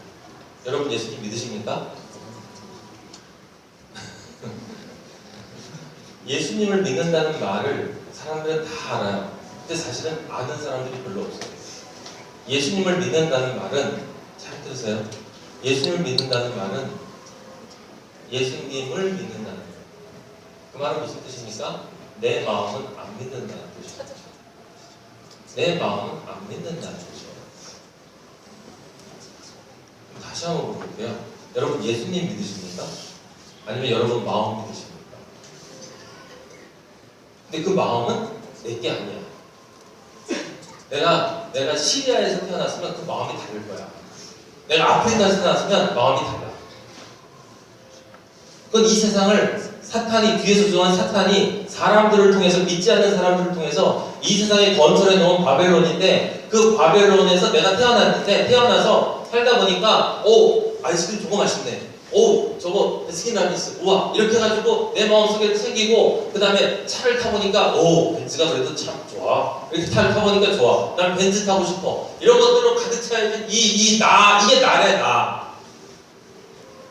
여러분 예수님 믿으십니까? 예수님을 믿는다는 말을 사람들은 다 알아요. 근데 사실은 아는 사람들이 별로 없어요. 예수님을 믿는다는 말은, 잘 들으세요. 예수님을 믿는다는 말은 예수님을 믿는다는 거예요. 그 말은 무슨 뜻입니까? 내 마음은 안 믿는다는 뜻이에요. 내 마음은 안 믿는다는 뜻이에요. 다시 한번 물어볼게요. 여러분 예수님 믿으십니까? 아니면 여러분 마음 믿으십니까? 근데 그 마음은 내게 아니야. 내가 시리아에서 태어났으면 그 마음이 다를 거야. 내가 아프리카에서 태어났으면 마음이 달라. 그건 이 세상을 사탄이, 뒤에서 조종한 사탄이 사람들을 통해서, 믿지 않는 사람들을 통해서 이 세상에 건설해 놓은 바벨론인데, 그 바벨론에서 내가 태어나서 살다 보니까 아이스크림 저거 맛있네, 저거 스킨라미스, 우와, 이렇게 해가지고 내 마음속에 새기고, 그 다음에 차를 타보니까 벤츠가 그래도 참 좋아, 이렇게 차를 타보니까 좋아, 난 벤츠 타고 싶어, 이런 것들로 가득 차있는 이게 나래, 나.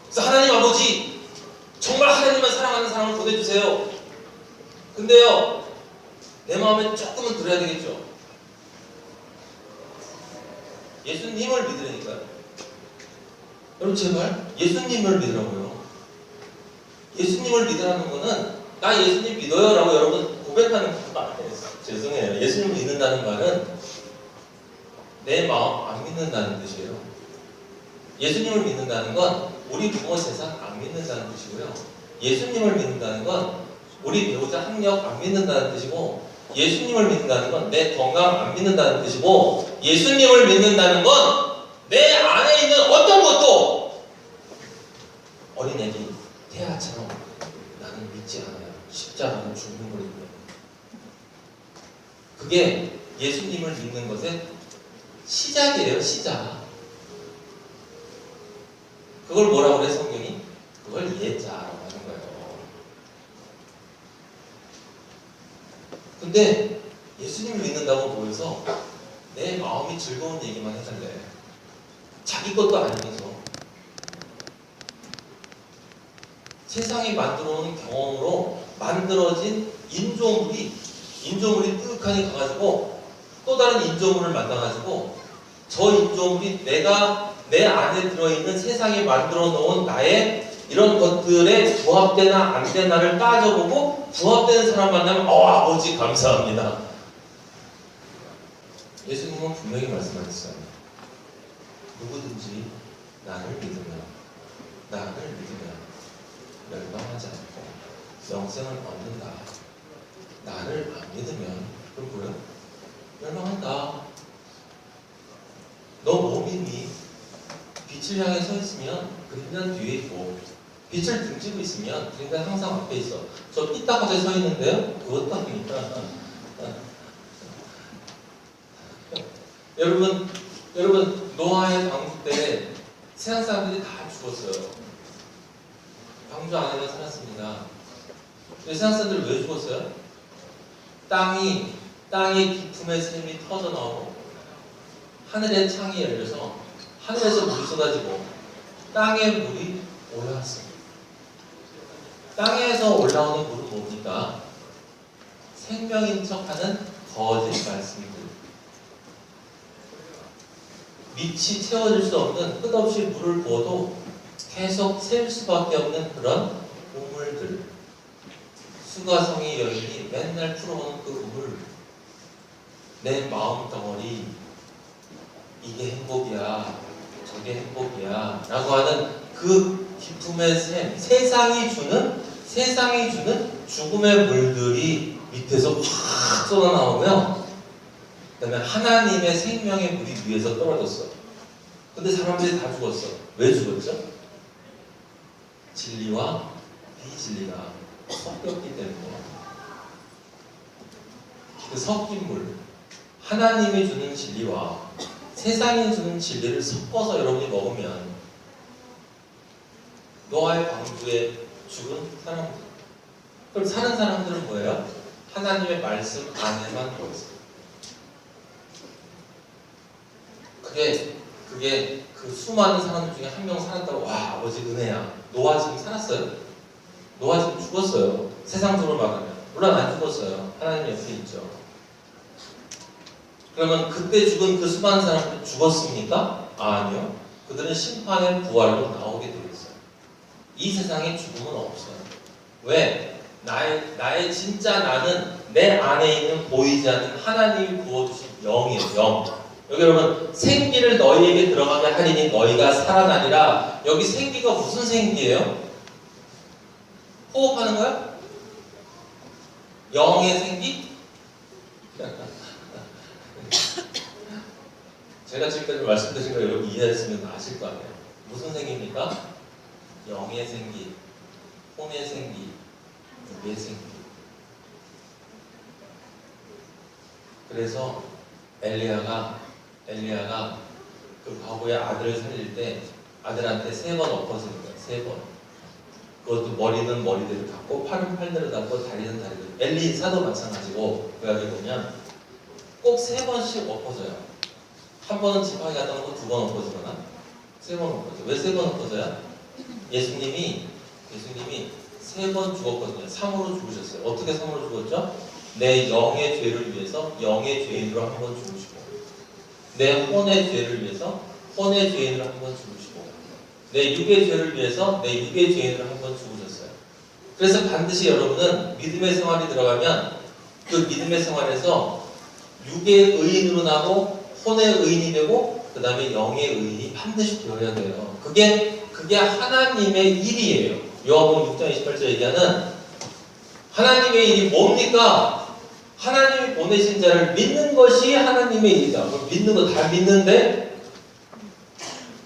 그래서 하나님 아버지, 정말 하나님만 사랑하는 사람을 보내주세요. 근데요, 내 마음에 조금은 들어야 되겠죠. 예수님을 믿으라니까요. 여러분 제발 예수님을 믿으라고요. 예수님을 믿으라는 거는 나 예수님 믿어요 라고 여러분 고백하는 거 아니에요. 죄송해요. 예수님을 믿는다는 말은 내 마음 안 믿는다는 뜻이에요. 예수님을 믿는다는 건 우리 부모 재산 안 믿는다는 뜻이고요. 예수님을 믿는다는 건 우리 배우자 학력 안 믿는다는 뜻이고, 예수님을 믿는다는 건 내 건강 안 믿는다는 뜻이고, 예수님을 믿는다는 건 내 안에 있는 어떤 것도 어린애기 태아처럼 나는 믿지 않아요. 십자가는 죽는 거거든요. 그게 예수님을 믿는 것의 시작이에요. 시작. 그걸 뭐라고 그래 성경이? 그걸 예자라고 하는 거예요. 근데 예수님을 믿는다고 보여서 내 마음이 즐거운 얘기만 해달래. 자기 것도 아니면서 세상이 만들어오는 경험으로 만들어진 인조물이 뜨뜻하니 가가지고 또 다른 인조물을 만나가지고 저 인조물이 내가 내 안에 들어있는 세상에 만들어 놓은 나의 이런 것들에 부합되나 안 되나를 따져보고 부합되는 사람 만나면 아버지 감사합니다. 예수님은 분명히 말씀하셨어요. 누구든지 나를 믿으면 멸망하지 않고 영생을 얻는다. 나를 안 믿으면 그럼 뭐야? 멸망한다. 너 뭐 믿니? 빛을 향해 서 있으면 그림자는 뒤에 있고, 빛을 등지고 있으면 그림자는 항상 앞에 있어. 저 삐딱하게 서 있는데요? 그것도 아닙니다. 여러분 노아의 방주 때 세상 사람들이 다 죽었어요. 방주 안에만 살았습니다. 세상 사람들이 왜 죽었어요? 땅의 깊음의 샘이 터져 나오고 하늘의 창이 열려서 하늘에서 물이 쏟아지고 땅에 물이 올라왔습니다. 땅에서 올라오는 물은 뭡니까? 생명인 척하는 거짓 말씀들. 밑이 채워질 수 없는, 끝없이 물을 부어도 계속 셀 수밖에 없는 그런 우물들. 수가성의 여인이 맨날 풀어오는 그 우물. 내 마음 덩어리 이게 행복이야, 저게 행복이야 라고 하는 그 기쁨의 샘, 세상이 주는 죽음의 물들이 밑에서 확 쏟아나오면 그 다음에 하나님의 생명의 물이 위에서 떨어졌어. 근데 사람들이 다 죽었어. 왜 죽었죠? 진리와 비진리가 섞였기 때문에. 그 섞인 물, 하나님이 주는 진리와 세상이 주는 진리를 섞어서 여러분이 먹으면 노아의 방주에 죽은 사람들, 그럼 사는 사람들은 뭐예요? 하나님의 말씀 안에만 들어있어요. 그게 그 수많은 사람들 중에 한 명 살았다고, 와, 아버지 은혜야. 노아 지금 살았어요. 노아 지금 죽었어요. 세상적으로 말하면. 물론 안 죽었어요. 하나님 옆에 있죠. 그러면 그때 죽은 그 수많은 사람들 죽었습니까? 아니요. 그들은 심판의 부활로 나오게 되어 있어요. 이 세상에 죽음은 없어요. 왜? 나의 진짜 나는 내 안에 있는 보이지 않는 하나님이 부어주신 영이에요. 영. 여기 여러분, 생기를 너희에게 들어가게 하리니 너희가 살아나리라. 여기 생기가 무슨 생기예요? 호흡하는 거야? 영의 생기? 제가 지금까지 말씀드린 거 여러분 이해했으면 아실 거 아니에요. 무슨 생기입니까? 영의 생기, 혼의 생기, 육의 생기. 그래서 엘리야가 그 과거의 아들을 살릴 때 아들한테 3번 엎어진 거예요. 3번. 그것도 머리는 머리대로 닫고 팔은 팔대로 닫고 다리는 다리대로. 엘리 사도 마찬가지고 그 이야기 보면 꼭 3번씩 엎어져요. 한 번은 지팡이 갖다 놓고 2번 엎어지거나 3번 엎어져요. 왜 3번 엎어져요? 예수님이 3번 죽었거든요. 3으로 죽으셨어요. 어떻게 3으로 죽었죠? 내 영의 죄를 위해서 영의 죄인으로 한 번 죽으시고, 내 혼의 죄를 위해서 혼의 죄인으로 한 번 죽으시고, 내 육의 죄를 위해서 내 육의 죄인으로 한 번 죽으셨어요. 그래서 반드시 여러분은 믿음의 생활이 들어가면 그 믿음의 생활에서 육의 의인으로 나고 혼의 의인이 되고 그 다음에 영의 의인이 반드시 되어야 돼요. 그게 하나님의 일이에요. 요한복음 6장 28절 얘기하는 하나님의 일이 뭡니까? 하나님이 보내신 자를 믿는 것이 하나님의 일이다. 그럼 믿는 거 다 믿는데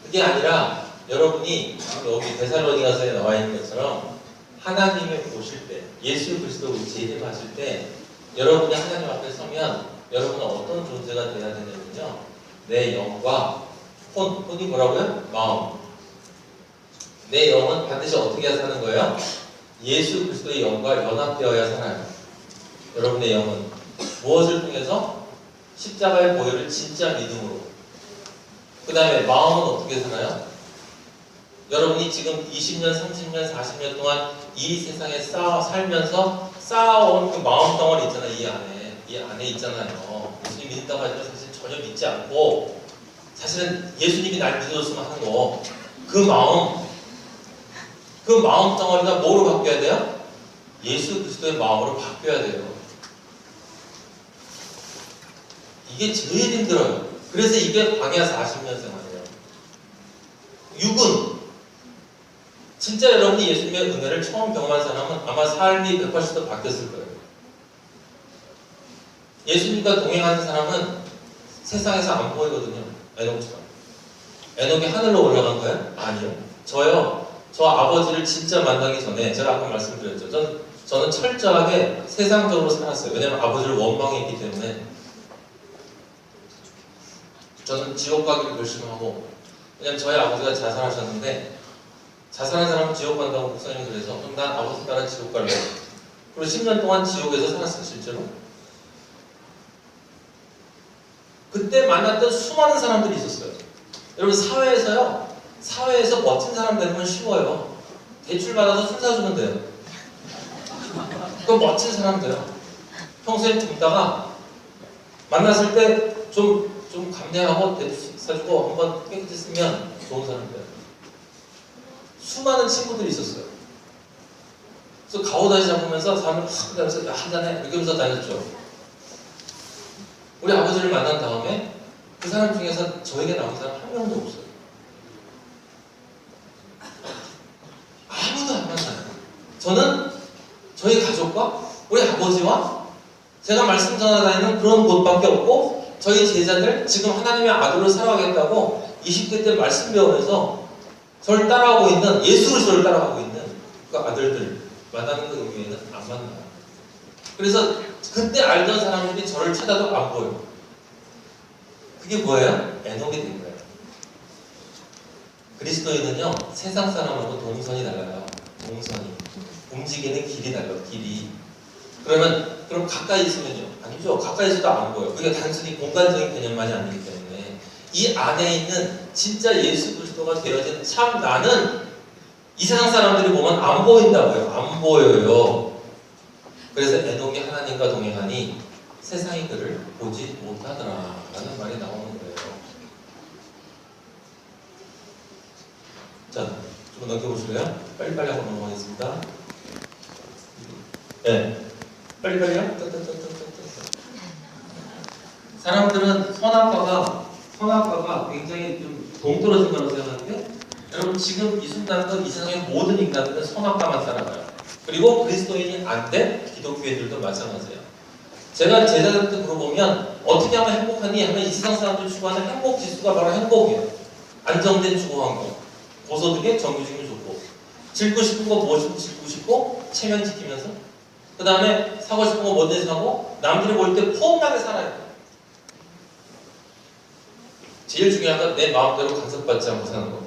그게 아니라 여러분이 여기 데살로니가서에 나와 있는 것처럼 하나님을 보실 때, 예수 그리스도 재림하실 때 여러분이 하나님 앞에 서면 여러분은 어떤 존재가 되어야 되냐면요, 내 영과 혼이 뭐라고요? 마음. 내 영은 반드시 어떻게 해야 사는 거예요? 예수 그리스도의 영과 연합되어야 살아요. 여러분의 영은 무엇을 통해서? 십자가의 보혈을 진짜 믿음으로. 그 다음에 마음은 어떻게 살아요? 여러분이 지금 20년, 30년, 40년 동안 이 세상에 살면서 쌓아온 그 마음 덩어리 있잖아요. 이 안에 있잖아요. 예수님 믿는다고 하지만 사실 전혀 믿지 않고 사실은 예수님이 날 믿어줬으면 하는 거. 그 마음 덩어리가 뭐로 바뀌어야 돼요? 예수 그리스도의 마음으로 바뀌어야 돼요. 이게 제일 힘들어요. 그래서 이게 광야 40년 생활이에요. 육은 진짜 여러분이 예수님의 은혜를 처음 경험한 사람은 아마 삶이 180도 바뀌었을 거예요. 예수님과 동행하는 사람은 세상에서 안 보이거든요. 에녹처럼. 에녹이 하늘로 올라간 거예요? 아니요. 저 아버지를 진짜 만나기 전에 제가 아까 말씀드렸죠. 저는 철저하게 세상적으로 살았어요. 왜냐면 아버지를 원망했기 때문에. 저는 지옥 가기를 결심하고, 왜냐면 저희 아버지가 자살하셨는데 자살한 사람은 지옥 간다고 목사님이 그래서 그럼 난 아버지 따라 지옥 갈래. 그리고 10년 동안 지옥에서 살았어요. 실제로. 그때 만났던 수많은 사람들이 있었어요. 여러분 사회에서 멋진 사람 되는 건 쉬워요. 대출 받아서 술 사주면 돼요. 그건 멋진 사람 돼요. 평소에 굶다가 만났을 때 좀 감내하고 대출 사주고 한번 깨끗했으면 좋은 사람 돼요. 수많은 친구들이 있었어요. 그래서 가오다시 잡으면서 사람을 확 다니면서 한잔해 이렇게 하면서 다녔죠. 우리 아버지를 만난 다음에 그 사람 중에서 저에게 남은 사람 한 명도 없어요. 아무도 안 만나요. 저는 저희 가족과 우리 아버지와 제가 말씀 전하다니는 그런 곳밖에 없고, 저희 제자들 지금 하나님의 아들로 살아가겠다고 20대 때 말씀 배우면서 저를 따라가고 있는, 예수로 저를 따라가고 있는 그 아들들 만나는 그 의미에는 안 만나요. 그래서 그때 알던 사람들이 저를 찾아도 안 보여요. 그게 뭐예요? 애녹이 된 거예요. 그리스도인은요, 세상 사람하고 동선이 달라요. 동선이. 움직이는 길이 달라요. 길이. 그럼 가까이 있으면요? 아니죠. 가까이 있어도 안 보여요. 그게 단순히 공간적인 개념만이 아니기 때문에 이 안에 있는 진짜 예수 그리스도가 되어진 참 나는 이 세상 사람들이 보면 안 보인다고요. 안 보여요. 그래서 에녹이 하나님과 동행하니 세상이 그를 보지 못하더라 라는 말이 나오는 거예요. 자, 좀 넘겨보실래요? 빨리빨리 한번 넘어가겠습니다. 네. 빨리빨리요? 사람들은 선악과가 굉장히 좀 동떨어진 거라고 생각하는데, 여러분 지금 이 순간도 이 세상의 모든 인간들은 선악과만 살아가요. 그리고 그리스도인이 안 된 기독교인들도 마찬가지예요. 제가 제자들한테 물어보면 어떻게 하면 행복하니? 하면 이 세상 사람들이 추구하는 행복 지수가 바로 행복이에요. 안정된 주거 환경, 고소득에 정규직이 좋고, 짓고 싶은 거 무엇이고 짓고 싶고 체면 지키면서, 그 다음에 사고 싶은 거 뭐든지 사고 남들이 볼 때 폼나게 살아요. 제일 중요한 건 내 마음대로 간섭받지 않고 사는 거.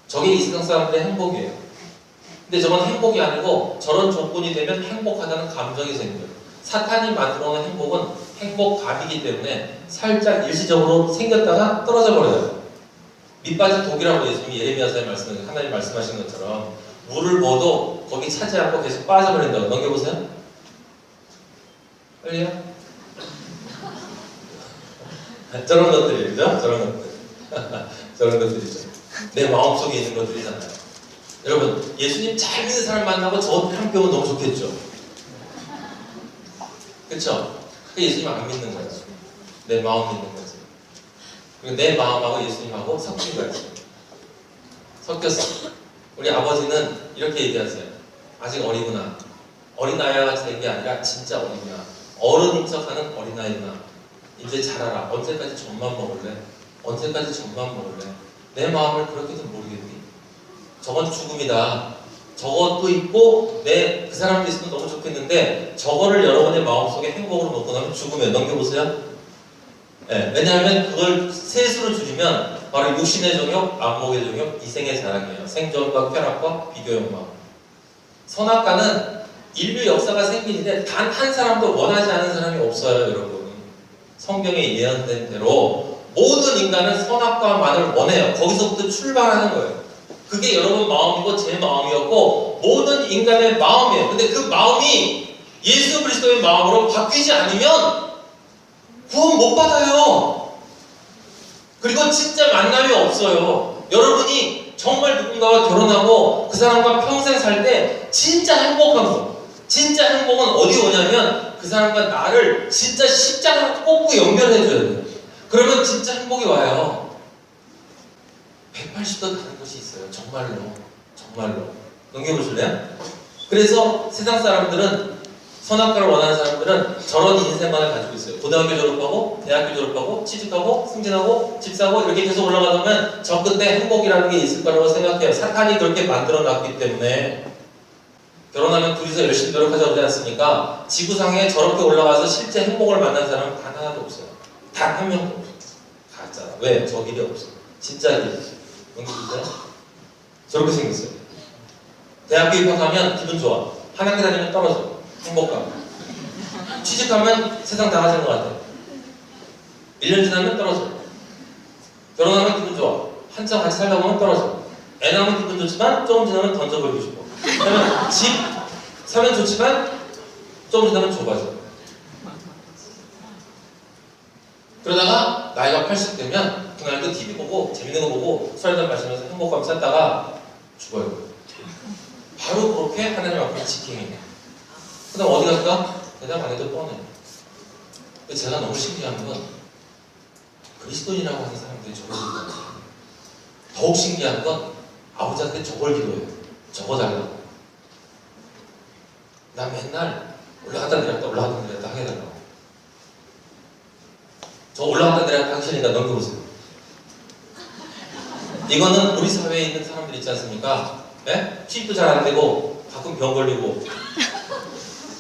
저게 이 세상 사람들의 행복이에요. 근데 저건 행복이 아니고 저런 조건이 되면 행복하다는 감정이 생겨요. 사탄이 만들어놓은 행복은 행복감이기 때문에 살짝 일시적으로 생겼다가 떨어져 버려요. 밑빠진 독이라고 예수님이 예레미야서에 하나님 말씀하신 것처럼 물을 부어도 거기 차지 않고 계속 빠져버린다고. 넘겨보세요. 빨리요. 저런 것들이죠. 그죠? 저런 것들. 저런 것들이죠. 내 마음속에 있는 것들이잖아요. 여러분, 예수님 잘 믿는 사람 만나고 저 함께 오면 너무 좋겠죠? 그쵸? 예수님 안 믿는 거예요. 내 마음 믿는 거지. 그리고 내 마음하고 예수님하고 섞인 거예요. 섞였어. 우리 아버지는 이렇게 얘기하세요. 아직 어리구나. 어린아이와 같이 된 게 아니라 진짜 어리구나. 어른인 척하는 어린아이구나. 이제 자라라. 언제까지 젖만 먹을래? 언제까지 젖만 먹을래? 내 마음을 그렇게도 모르겠니? 저건 죽음이다. 저것도 있고 내 그 사람도 있으면 너무 좋겠는데 저거를 여러분의 마음속에 행복으로 놓고 나면 죽음에 넘겨보세요. 네, 왜냐하면 그걸 셋으로 줄이면 바로 육신의 정욕, 안목의 정욕, 이생의 자랑이에요. 생존과 쾌락과 비교욕망. 선악과는 인류 역사가 생기는데 단 한 사람도 원하지 않은 사람이 없어요, 여러분. 성경에 예언된 대로 모든 인간은 선악과만을 원해요. 거기서부터 출발하는 거예요. 그게 여러분 마음이고 제 마음이었고 모든 인간의 마음이에요. 근데 그 마음이 예수 그리스도의 마음으로 바뀌지 않으면 구원 못 받아요. 그리고 진짜 만남이 없어요. 여러분이 정말 누군가와 결혼하고 그 사람과 평생 살 때 진짜 행복한 거. 진짜 행복은 어디 오냐면 그 사람과 나를 진짜 십자가로 꽂고 연결해줘야 돼요. 그러면 진짜 행복이 와요. 180도 다른 곳이 있어요. 정말로. 정말로. 넘겨보실래요? 그래서 세상 사람들은, 선악과를 원하는 사람들은 저런 인생관을 가지고 있어요. 고등학교 졸업하고 대학교 졸업하고 취직하고 승진하고 집 사고 이렇게 계속 올라가다 보면 저 끝에 행복이라는 게 있을 거라고 생각해요. 사탄이 그렇게 만들어 놨기 때문에. 결혼하면 둘이서 열심히 노력하자고 하지 않습니까? 지구상에 저렇게 올라가서 실제 행복을 만난 사람은 단 하나도 없어요. 단 한 명도 없어요. 가짜라. 왜? 저 길이 없어. 진짜 길이 없어. 뭔지 저렇게 생겼어요. 대학교 입학하면 기분 좋아. 한 학기 다니면 떨어져. 행복감. 취직하면 세상 다 가진 것 같아. 1년 지나면 떨어져. 결혼하면 기분 좋아. 한참 같이 살다 보면 떨어져. 애 낳으면 기분 좋지만 조금 지나면 던져버리고 싶어. 그러면 집 사면 좋지만 조금 지나면 좁아져. 그러다가 나이가 80 되면 그날도 TV 보고 재밌는 거 보고 술 한잔 마시면서 행복감 찾다가 죽어요. 바로 그렇게 하나님 앞에 지킴이에요. 그 다음 어디 갈까? 대답 안 해도 뻔해. 제가 너무 신기한 건 그리스도인이라고 하는 사람들이 저걸 기도해요. 더욱 신기한 건 아버지한테 저걸 기도해요. 저거 달라고. 난 맨날 올라갔다 내렸다 올라갔다 내렸다 하게 달라고. 저 올라갔다 내렸다 하기 싫으니까 넘겨보세요. 이거는 우리 사회에 있는 사람들 있지 않습니까? 네? 취입도 잘 안 되고 가끔 병 걸리고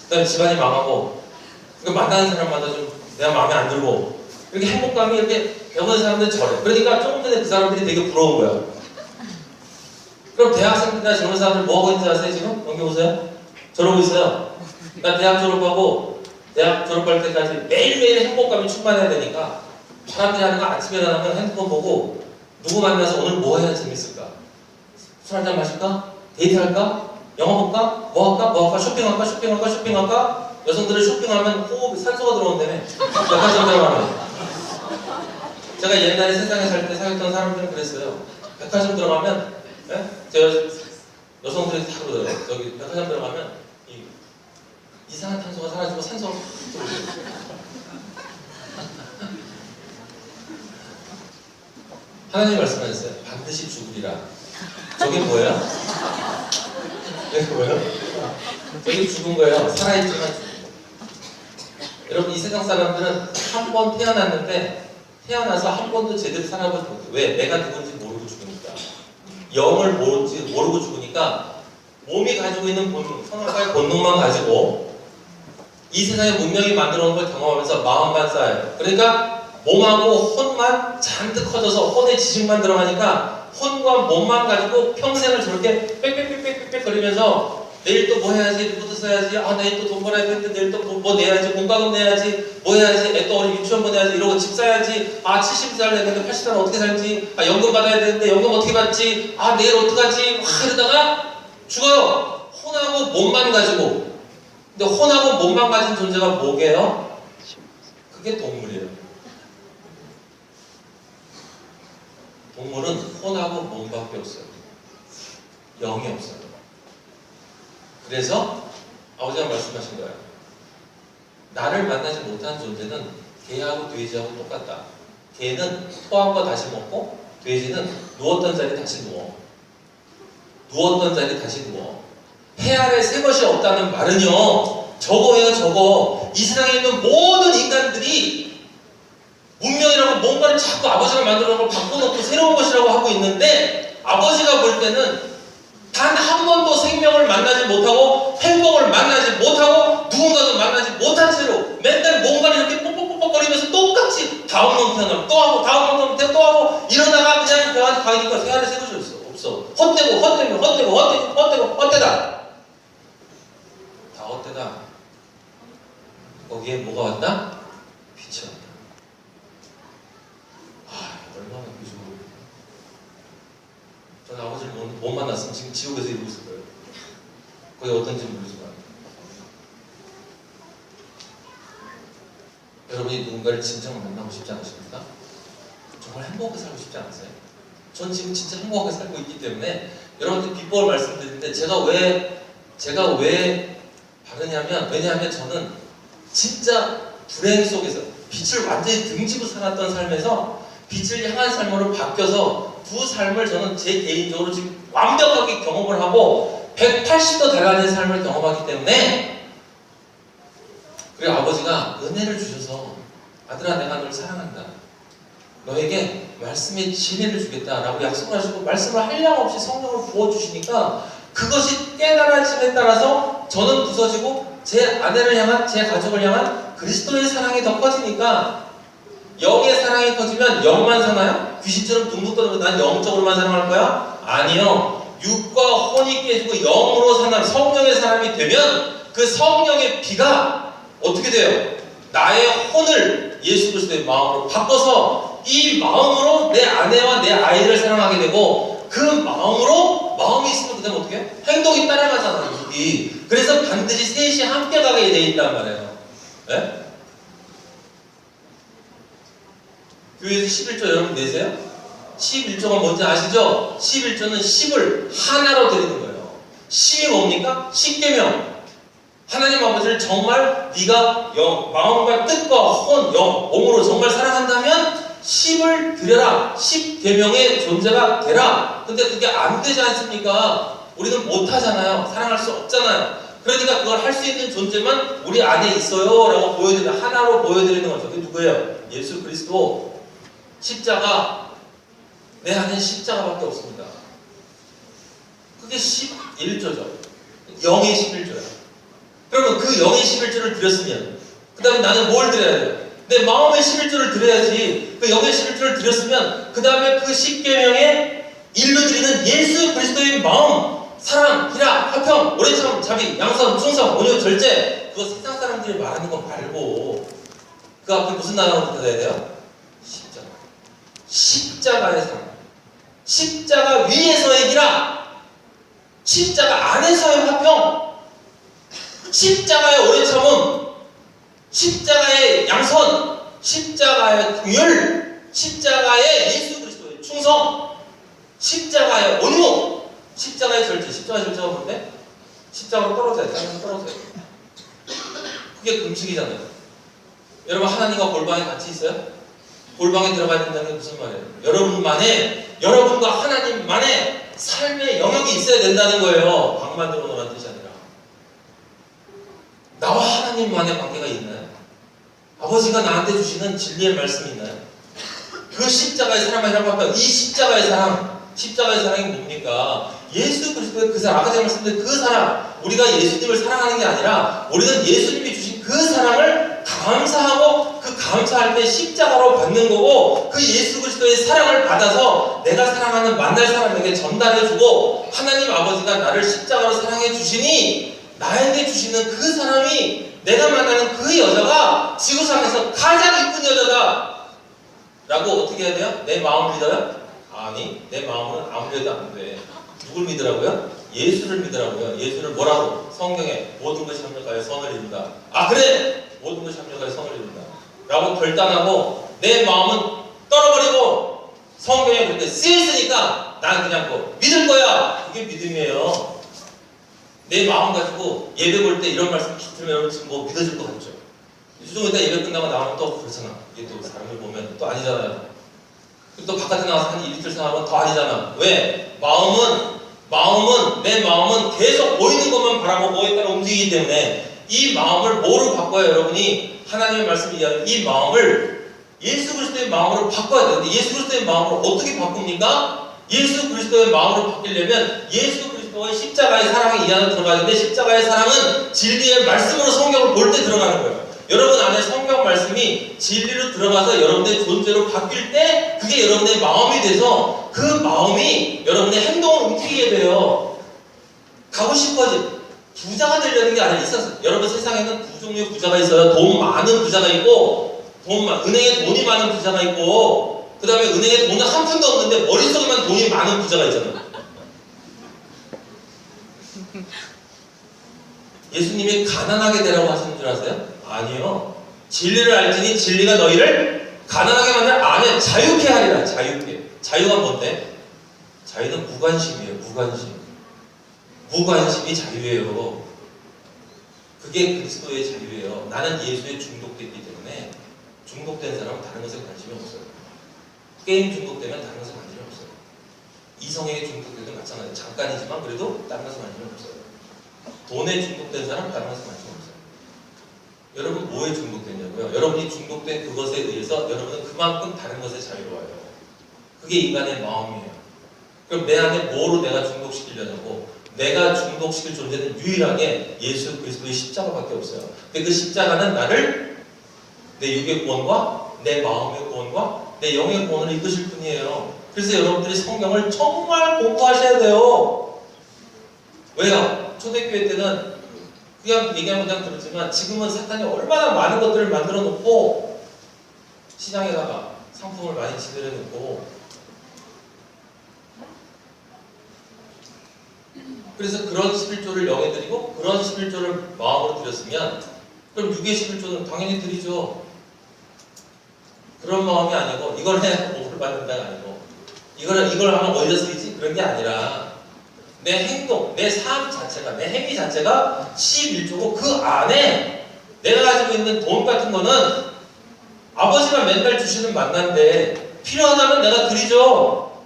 그다음에 집안이 망하고 만나는 사람마다 좀 내가 마음에 안 들고 이렇게 행복감이 이렇게 배우는 사람들은 저래. 그러니까 조금 전에 그 사람들이 되게 부러운 거야. 그럼 대학생들이나 젊은 사람들 뭐 하고 있는지 아세요 지금? 넘겨보세요. 저러고 있어요. 나 대학 졸업하고 대학 졸업할 때까지 매일매일 행복감이 충만해야 되니까 사람들이 하는 거 아침에 일어나면 핸드폰 보고 누구 만나서 오늘 뭐 해야 재밌을까? 술 한잔 마실까? 데이트할까? 영화 볼까? 뭐 할까? 뭐 할까? 쇼핑할까? 쇼핑할까? 쇼핑할까? 여성들은 쇼핑하면 호흡에 산소가 들어온다며. 백화점 들어가면. 제가 옛날에 세상에 살 때 사귀었던 사람들은 그랬어요. 백화점 들어가면, 예? 제가 여성들이 다 그러더라고요. 저기 백화점 들어가면 이상한 탄소가 사라지고 산소가 들어오죠. 하나님 말씀하셨어요. 반드시 죽으리라. 저게 뭐예요? 저게 뭐예요? 저게 죽은 거예요. 살아있지만 죽은 거. 여러분 이 세상 사람들은 한 번 태어났는데 태어나서 한 번도 제대로 살아보지 못해. 왜? 내가 누군지 모르고 죽으니까. 영을 모르고 죽으니까 몸이 가지고 있는 본능, 성악과의 본능만 가지고 이 세상의 문명이 만들어 놓은 걸 경험하면서 마음만 쌓여요. 그러니까 몸하고 혼만 잔뜩 커져서 혼의 지식만 들어가니까 혼과 몸만 가지고 평생을 저렇게 빽빽빽빽빽 거리면서 내일 또 뭐 해야지, 리포트 써야지, 내일 또 돈 벌어야 되는데 내일 또 뭐 내야지, 공과금 내야지, 뭐 해야지, 애 또 어리 유치원 보내야지, 이러고 집 사야지, 70살 됐는데 80살 어떻게 살지, 연금 받아야 되는데 연금 어떻게 받지, 내일 어떡하지, 막 이러다가 죽어요. 혼하고 몸만 가지고. 근데 혼하고 몸만 가진 존재가 뭐게요? 그게 동물이에요. 동물은 혼하고 몸밖에 없어요. 영이 없어요. 그래서 아버지가 말씀하신 거예요. 나를 만나지 못한 존재는 개하고 돼지하고 똑같다. 개는 토한 거 다시 먹고 돼지는 누웠던 자리 다시 누워. 누웠던 자리 다시 누워. 해 아래 새 것이 없다는 말은요. 저거예요 저거. 이 세상에 있는 모든 인간들이 문명이라고 뭔가를 자꾸 아버지가 만들어 놓은 걸 바꿔놓고 새로운 것이라고 하고 있는데 아버지가 볼 때는 단 한 번도 생명을 만나지 못하고 행복을 만나지 못하고 누군가도 만나지 못한 채로 맨날 뭔가를 이렇게 뻑뻑뻑뻑거리면서 똑같이 다음 놈 태어나면 또 하고 다음 놈 태어나면 또 하고 이러다가 그냥 병원에 가니까 새알에 새 것이 없어. 헛되고 헛되다. 다 헛되다. 거기에 뭐가 왔다? 빛이 왔다. 얼마나 그죠. 저는 아버지를 못 만났으면 지금 지옥에서 이러고 있을 거예요. 거기 어떤지 모르지만. 여러분이 누군가를 진정 만나고 싶지 않으십니까? 정말 행복하게 살고 싶지 않으세요? 전 지금 진짜 행복하게 살고 있기 때문에 여러분들 비법을 말씀드리는데 제가 왜 바르냐면 왜냐하면 저는 진짜 불행 속에서 빛을 완전히 등지고 살았던 삶에서 빛을 향한 삶으로 바뀌어서 두 삶을 저는 제 개인적으로 지금 완벽하게 경험을 하고 180도 달라진 삶을 경험하기 때문에 그리고 아버지가 은혜를 주셔서 아들아 내가 널 사랑한다. 너에게 말씀의 진리를 주겠다라고 약속을 하시고 말씀을 한량 없이 성령을 부어주시니까 그것이 깨달아짐에 따라서 저는 부서지고 제 아내를 향한 제 가족을 향한 그리스도의 사랑이 더 커지니까 영의 사랑이 커지면 영만 사나요? 귀신처럼 둥둥 떠는 난 영적으로만 사랑할 거야? 아니요. 육과 혼이 깨지고 영으로 사는 성령의 사람이 되면 그 성령의 피가 어떻게 돼요? 나의 혼을 예수 그리스도의 마음으로 바꿔서 이 마음으로 내 아내와 내 아이를 사랑하게 되고 그 마음이 있으면 그 다음에 어떻게 해? 행동이 따라가잖아요. 여기. 그래서 반드시 셋이 함께 가게 돼 있단 말이에요. 네? 교회에서 11조 여러분 내세요? 11조가 뭔지 아시죠? 11조는 10을 하나로 드리는 거예요. 10이 뭡니까? 10계명. 하나님 아버지를 정말 네가 마음과 뜻과 혼, 몸으로 정말 사랑한다면 10을 드려라. 10계명의 존재가 되라. 근데 그게 안 되지 않습니까? 우리는 못하잖아요. 사랑할 수 없잖아요. 그러니까 그걸 할 수 있는 존재만 우리 안에 있어요 라고 하나로 보여드리는 거죠. 그게 누구예요? 예수 그리스도. 십자가, 내 안에 십자가밖에 없습니다. 그게 11조죠. 0의 11조야. 그러면 그 0의 11조를 드렸으면 그 다음에 나는 뭘 드려야 돼요? 내 마음의 11조를 드려야지. 그 0의 11조를 드렸으면 그 다음에 그 10계명에 일로 드리는 예수 그리스도의 마음, 사랑, 희락, 화평, 오래참, 자비, 양선, 충성, 온유, 절제, 그거 세상 사람들이 말하는 거 말고 그 앞에 무슨 나라로 붙어야 돼요? 십자가. 십자가의 사랑. 십자가 위에서의 희락, 십자가 안에서의 화평, 십자가의 오래 참음, 십자가의 양선, 십자가의 긍휼, 십자가의 예수 그리스도의 충성, 십자가의 온유, 십자가의 절제. 십자가의 절제가 뭔데? 십자가로 떨어져야 돼. 땅에서 떨어져야 돼. 그게 금식이잖아요. 여러분 하나님과 골방에 같이 있어요? 골방에 들어가야 된다는 게 무슨 말이에요? 여러분과 하나님만의 삶의 영역이 있어야 된다는 거예요. 방만 들어놓으라는 뜻이 아니라. 나와 하나님만의 관계가 있나요? 아버지가 나한테 주시는 진리의 말씀이 있나요? 그 십자가의 사랑과 희락과 이 십자가의 사랑이 뭡니까? 예수 그리스도의 그 사랑, 아까 제가 말씀드린 그 사랑, 우리가 예수님을 사랑하는 게 아니라 우리는 예수님이 주신 그 사랑을 감사하고 그 감사할 때 십자가로 받는 거고, 그 예수 그리스도의 사랑을 받아서 내가 사랑하는 만날 사람에게 전달해주고, 하나님 아버지가 나를 십자가로 사랑해 주시니 나에게 주시는 그 사람이, 내가 만나는 그 여자가 지구상에서 가장 이쁜 여자다 라고 어떻게 해야 돼요? 내 마음을 믿어요? 아니, 내 마음은 아무리 해도 안 돼. 누굴 믿으라고요? 예수를 믿으라고요. 예수를 뭐라고? 성경에 모든 것이 합력하여 선을 이룬다. 아 그래! 모든 것이 합력하여 선을 이룬다 라고 결단하고 내 마음은 떨어버리고 성경에 그렇게 쓰여있으니까 난 그냥 뭐 믿을 거야. 그게 믿음이에요. 내 마음 가지고 예배 볼 때 이런 말씀 들으면 여러분 지금 뭐 믿어질 것 같죠? 좀 이따 예배 끝나고 나오면 또 그렇잖아. 이게 또 사람을 보면 또 아니잖아요. 또 바깥에 나가서 한 이틀 생활하면 더 아니잖아. 왜? 내 마음은 계속 보이는 것만 바라보고 거기에 따라 움직이기 때문에 이 마음을 뭐로 바꿔야 여러분이 하나님의 말씀을 이해하는 이 마음을 예수 그리스도의 마음으로 바꿔야 되는데, 예수 그리스도의 마음으로 어떻게 바꿉니까? 예수 그리스도의 마음으로 바뀌려면 예수 그리스도의 십자가의 사랑이 이 안에 들어가야 되는데, 십자가의 사랑은 진리의 말씀으로 성경을 볼 때 들어가는 거예요. 여러분 안에 성경 말씀이 진리로 들어가서 여러분의 존재로 바뀔 때 그게 여러분의 마음이 돼서 그 마음이 여러분의 행동을 움직이게 돼요. 가고 싶어지 부자가 되려는 게 아니라 있었어요. 여러분 세상에는 두 종류의 부자가 있어요. 돈 많은 부자가 있고 은행에 돈이 많은 부자가 있고, 그 다음에 은행에 돈은 한 푼도 없는데 머릿속에만 돈이 많은 부자가 있잖아요. 예수님이 가난하게 되라고 하시는 줄 아세요? 아니요. 진리를 알지니 진리가 너희를 가난하게 만들어 안에 자유케 하리라. 자유가 뭔데? 자유는 무관심이에요. 무관심이 자유예요. 그게 그리스도의 자유예요. 나는 예수에 중독됐기 때문에 중독된 사람은 다른 것에 관심이 없어요. 게임 중독되면 다른 것에 관심이 없어요. 이성에게 중독돼도 마찬가지예요. 잠깐이지만 그래도 다른 것에 관심이 없어요. 돈에 중독된 사람 다른 것에 관심이 없어요. 여러분 뭐에 중독됐냐고요? 여러분이 중독된 그것에 의해서 여러분은 그만큼 다른 것에 자유로워요. 그게 인간의 마음이에요. 그럼 내 안에 뭐로 내가 중독시키려냐고? 내가 중독시킬 존재는 유일하게 예수 그리스도의 십자가밖에 없어요. 근데 그 십자가는 나를 내 육의 구원과 내 마음의 구원과 내 영의 구원을 이끄실 뿐이에요. 그래서 여러분들이 성경을 정말 공부하셔야 돼요. 왜요? 초대교회 때는 그냥 얘기하면 그냥 그렇지만 지금은 사탄이 얼마나 많은 것들을 만들어 놓고 시장에다가 상품을 많이 지들여 놓고, 그래서 그런 11조를 영에 드리고 그런 11조를 마음으로 드렸으면 그럼 6의 11조는 당연히 드리죠. 그런 마음이 아니고 이걸 해야 복을 받는다가 아니고 이걸 하면 어디다 쓰이지? 그런 게 아니라 내 행동, 내 삶 자체가, 내 행위 자체가 11조고 그 안에 내가 가지고 있는 돈 같은 거는 아버지가 맨날 주시는 만난데 필요하다면 내가 드리죠.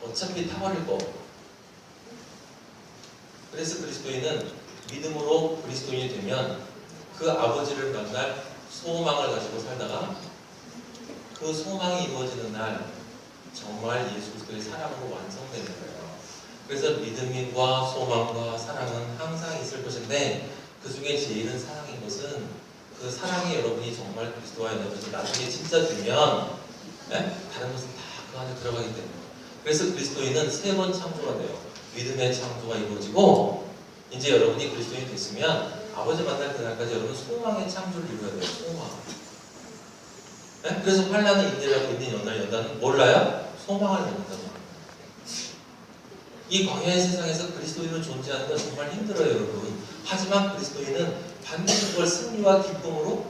어차피 타버릴 거. 그래서 그리스도인은 믿음으로 그리스도인이 되면 그 아버지를 만날 소망을 가지고 살다가 그 소망이 이루어지는 날 정말 예수 그리스도의 사랑으로 완성되는 거예요. 그래서 믿음과 소망과 사랑은 항상 있을 것인데 그 중에 제일은 사랑인 것은 그 사랑이 여러분이 정말 그리스도와 연합해서 나중에 진짜 되면 다른 것은 다 그 안에 들어가기 때문에 그래서 그리스도인은 세 번 창조가 돼요. 믿음의 창조가 이루어지고 이제 여러분이 그리스도인이 됐으면 아버지 만날 그날까지 여러분 소망의 창조를 이루어야 돼요. 소망. 그래서 환난을 인내라고 있는 연단은 몰라요? 소망을 갖는다고. 이 광야의 세상에서 그리스도인으로 존재하는 건 정말 힘들어요, 여러분. 하지만 그리스도인은 반드시 그걸 승리와 기쁨으로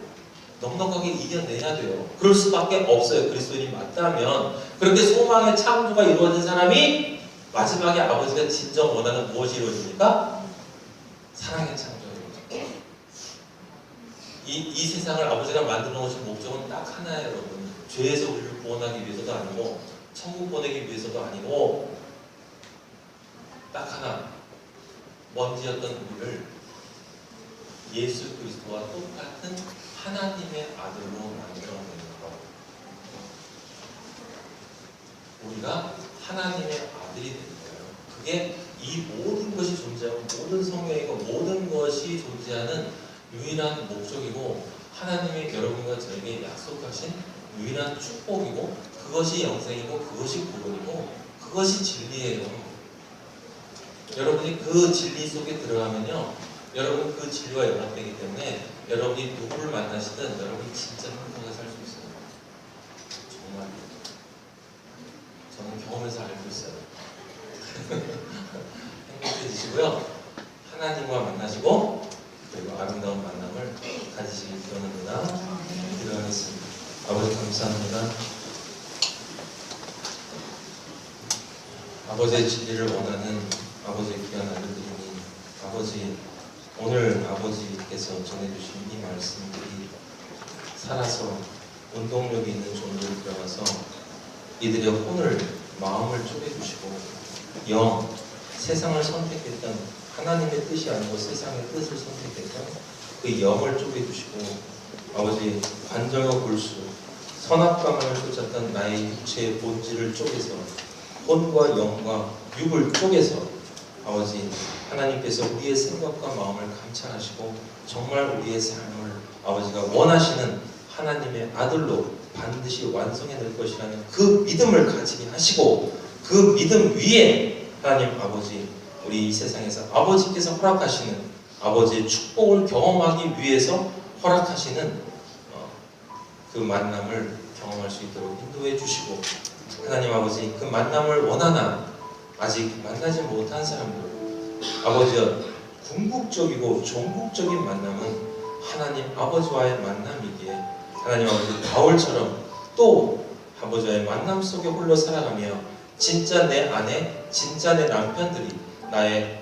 넉넉하게 이겨내야 돼요. 그럴 수밖에 없어요. 그리스도인이 맞다면. 그렇게 소망의 창조가 이루어진 사람이 마지막에 아버지가 진정 원하는 무엇이 이루어집니까? 사랑의 창조가 이루어집니다. 이 세상을 아버지가 만들어 놓으신 목적은 딱 하나예요, 여러분. 죄에서 우리를 구원하기 위해서도 아니고 천국 보내기 위해서도 아니고 딱 하나, 먼지였던 우리를 예수 그리스도와 똑같은 하나님의 아들로 만들어내는 것. 우리가 하나님의 아들이 되는 거예요. 그게 이 모든 것이 존재하고 모든 성경이고 모든 것이 존재하는 유일한 목적이고 하나님의 여러분과 저에게 약속하신 유일한 축복이고 그것이 영생이고 그것이 구원이고 그것이 진리예요. 여러분이 그 진리 속에 들어가면요 여러분 그 진리와 연합되기 때문에 여러분이 누구를 만나시든 여러분이 진짜 행복하게 살 수 있어요. 정말 저는 경험에서 알고 있어요. 행복해지시고요 하나님과 만나시고 그리고 아름다운 만남을 가지시길 기원합니다. 기도하겠습니다. 아버지 감사합니다. 아버지의 진리를 원하는 아버지의 귀한 아들들이니 아버지 오늘 아버지께서 전해주신 이 말씀들이 살아서 운동력이 있는 존재로 들어가서 이들의 혼을 마음을 쪼개주시고 영 세상을 선택했던 하나님의 뜻이 아니고 세상의 뜻을 선택했던 그 영을 쪼개주시고 아버지 관절과 골수 선악과만을 쫓았던 나의 육체의 본질을 쪼개서 혼과 영과 육을 쪼개서 아버지 하나님께서 우리의 생각과 마음을 감찰하시고 정말 우리의 삶을 아버지가 원하시는 하나님의 아들로 반드시 완성해낼 것이라는 그 믿음을 가지게 하시고 그 믿음 위에 하나님 아버지 우리 이 세상에서 아버지께서 허락하시는 아버지의 축복을 경험하기 위해서 허락하시는 그 만남을 경험할 수 있도록 인도해 주시고 하나님 아버지 그 만남을 원하나 아직 만나지 못한 사람들 아버지여 궁극적이고 종국적인 만남은 하나님 아버지와의 만남이기에 하나님 아버지 바울처럼 또 아버지와의 만남 속에 홀로 살아가며 진짜 내 아내 진짜 내 남편들이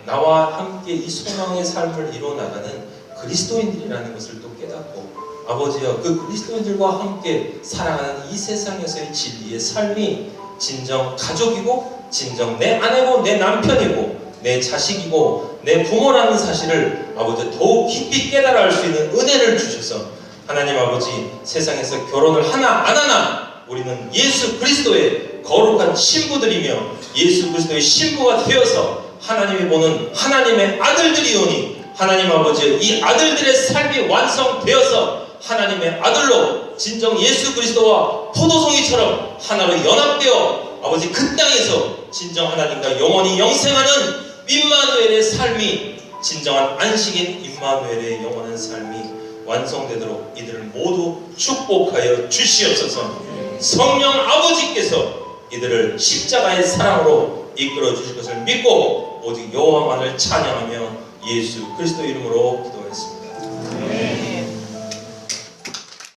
나와 함께 이 소망의 삶을 이루어나가는 그리스도인들이라는 것을 또 깨닫고 아버지여 그 그리스도인들과 함께 살아가는 이 세상에서의 진리의 삶이 진정 가족이고 진정 내 아내고 내 남편이고 내 자식이고 내 부모라는 사실을 아버지 더욱 깊이 깨달아 알 수 있는 은혜를 주셔서 하나님 아버지 세상에서 결혼을 하나 안 하나 우리는 예수 그리스도의 거룩한 신부들이며 예수 그리스도의 신부가 되어서 하나님이 보는 하나님의 아들들이오니 하나님 아버지 이 아들들의 삶이 완성되어서 하나님의 아들로 진정 예수 그리스도와 포도송이처럼 하나로 연합되어 아버지 그 땅에서 진정 하나님과 영원히 영생하는 임마누엘의 삶이 진정한 안식인 임마누엘의 영원한 삶이 완성되도록 이들을 모두 축복하여 주시옵소서. 성령 아버지께서 이들을 십자가의 사랑으로 이끌어 주실 것을 믿고 오직 여호와만을 찬양하며 예수 그리스도 이름으로 기도했습니다.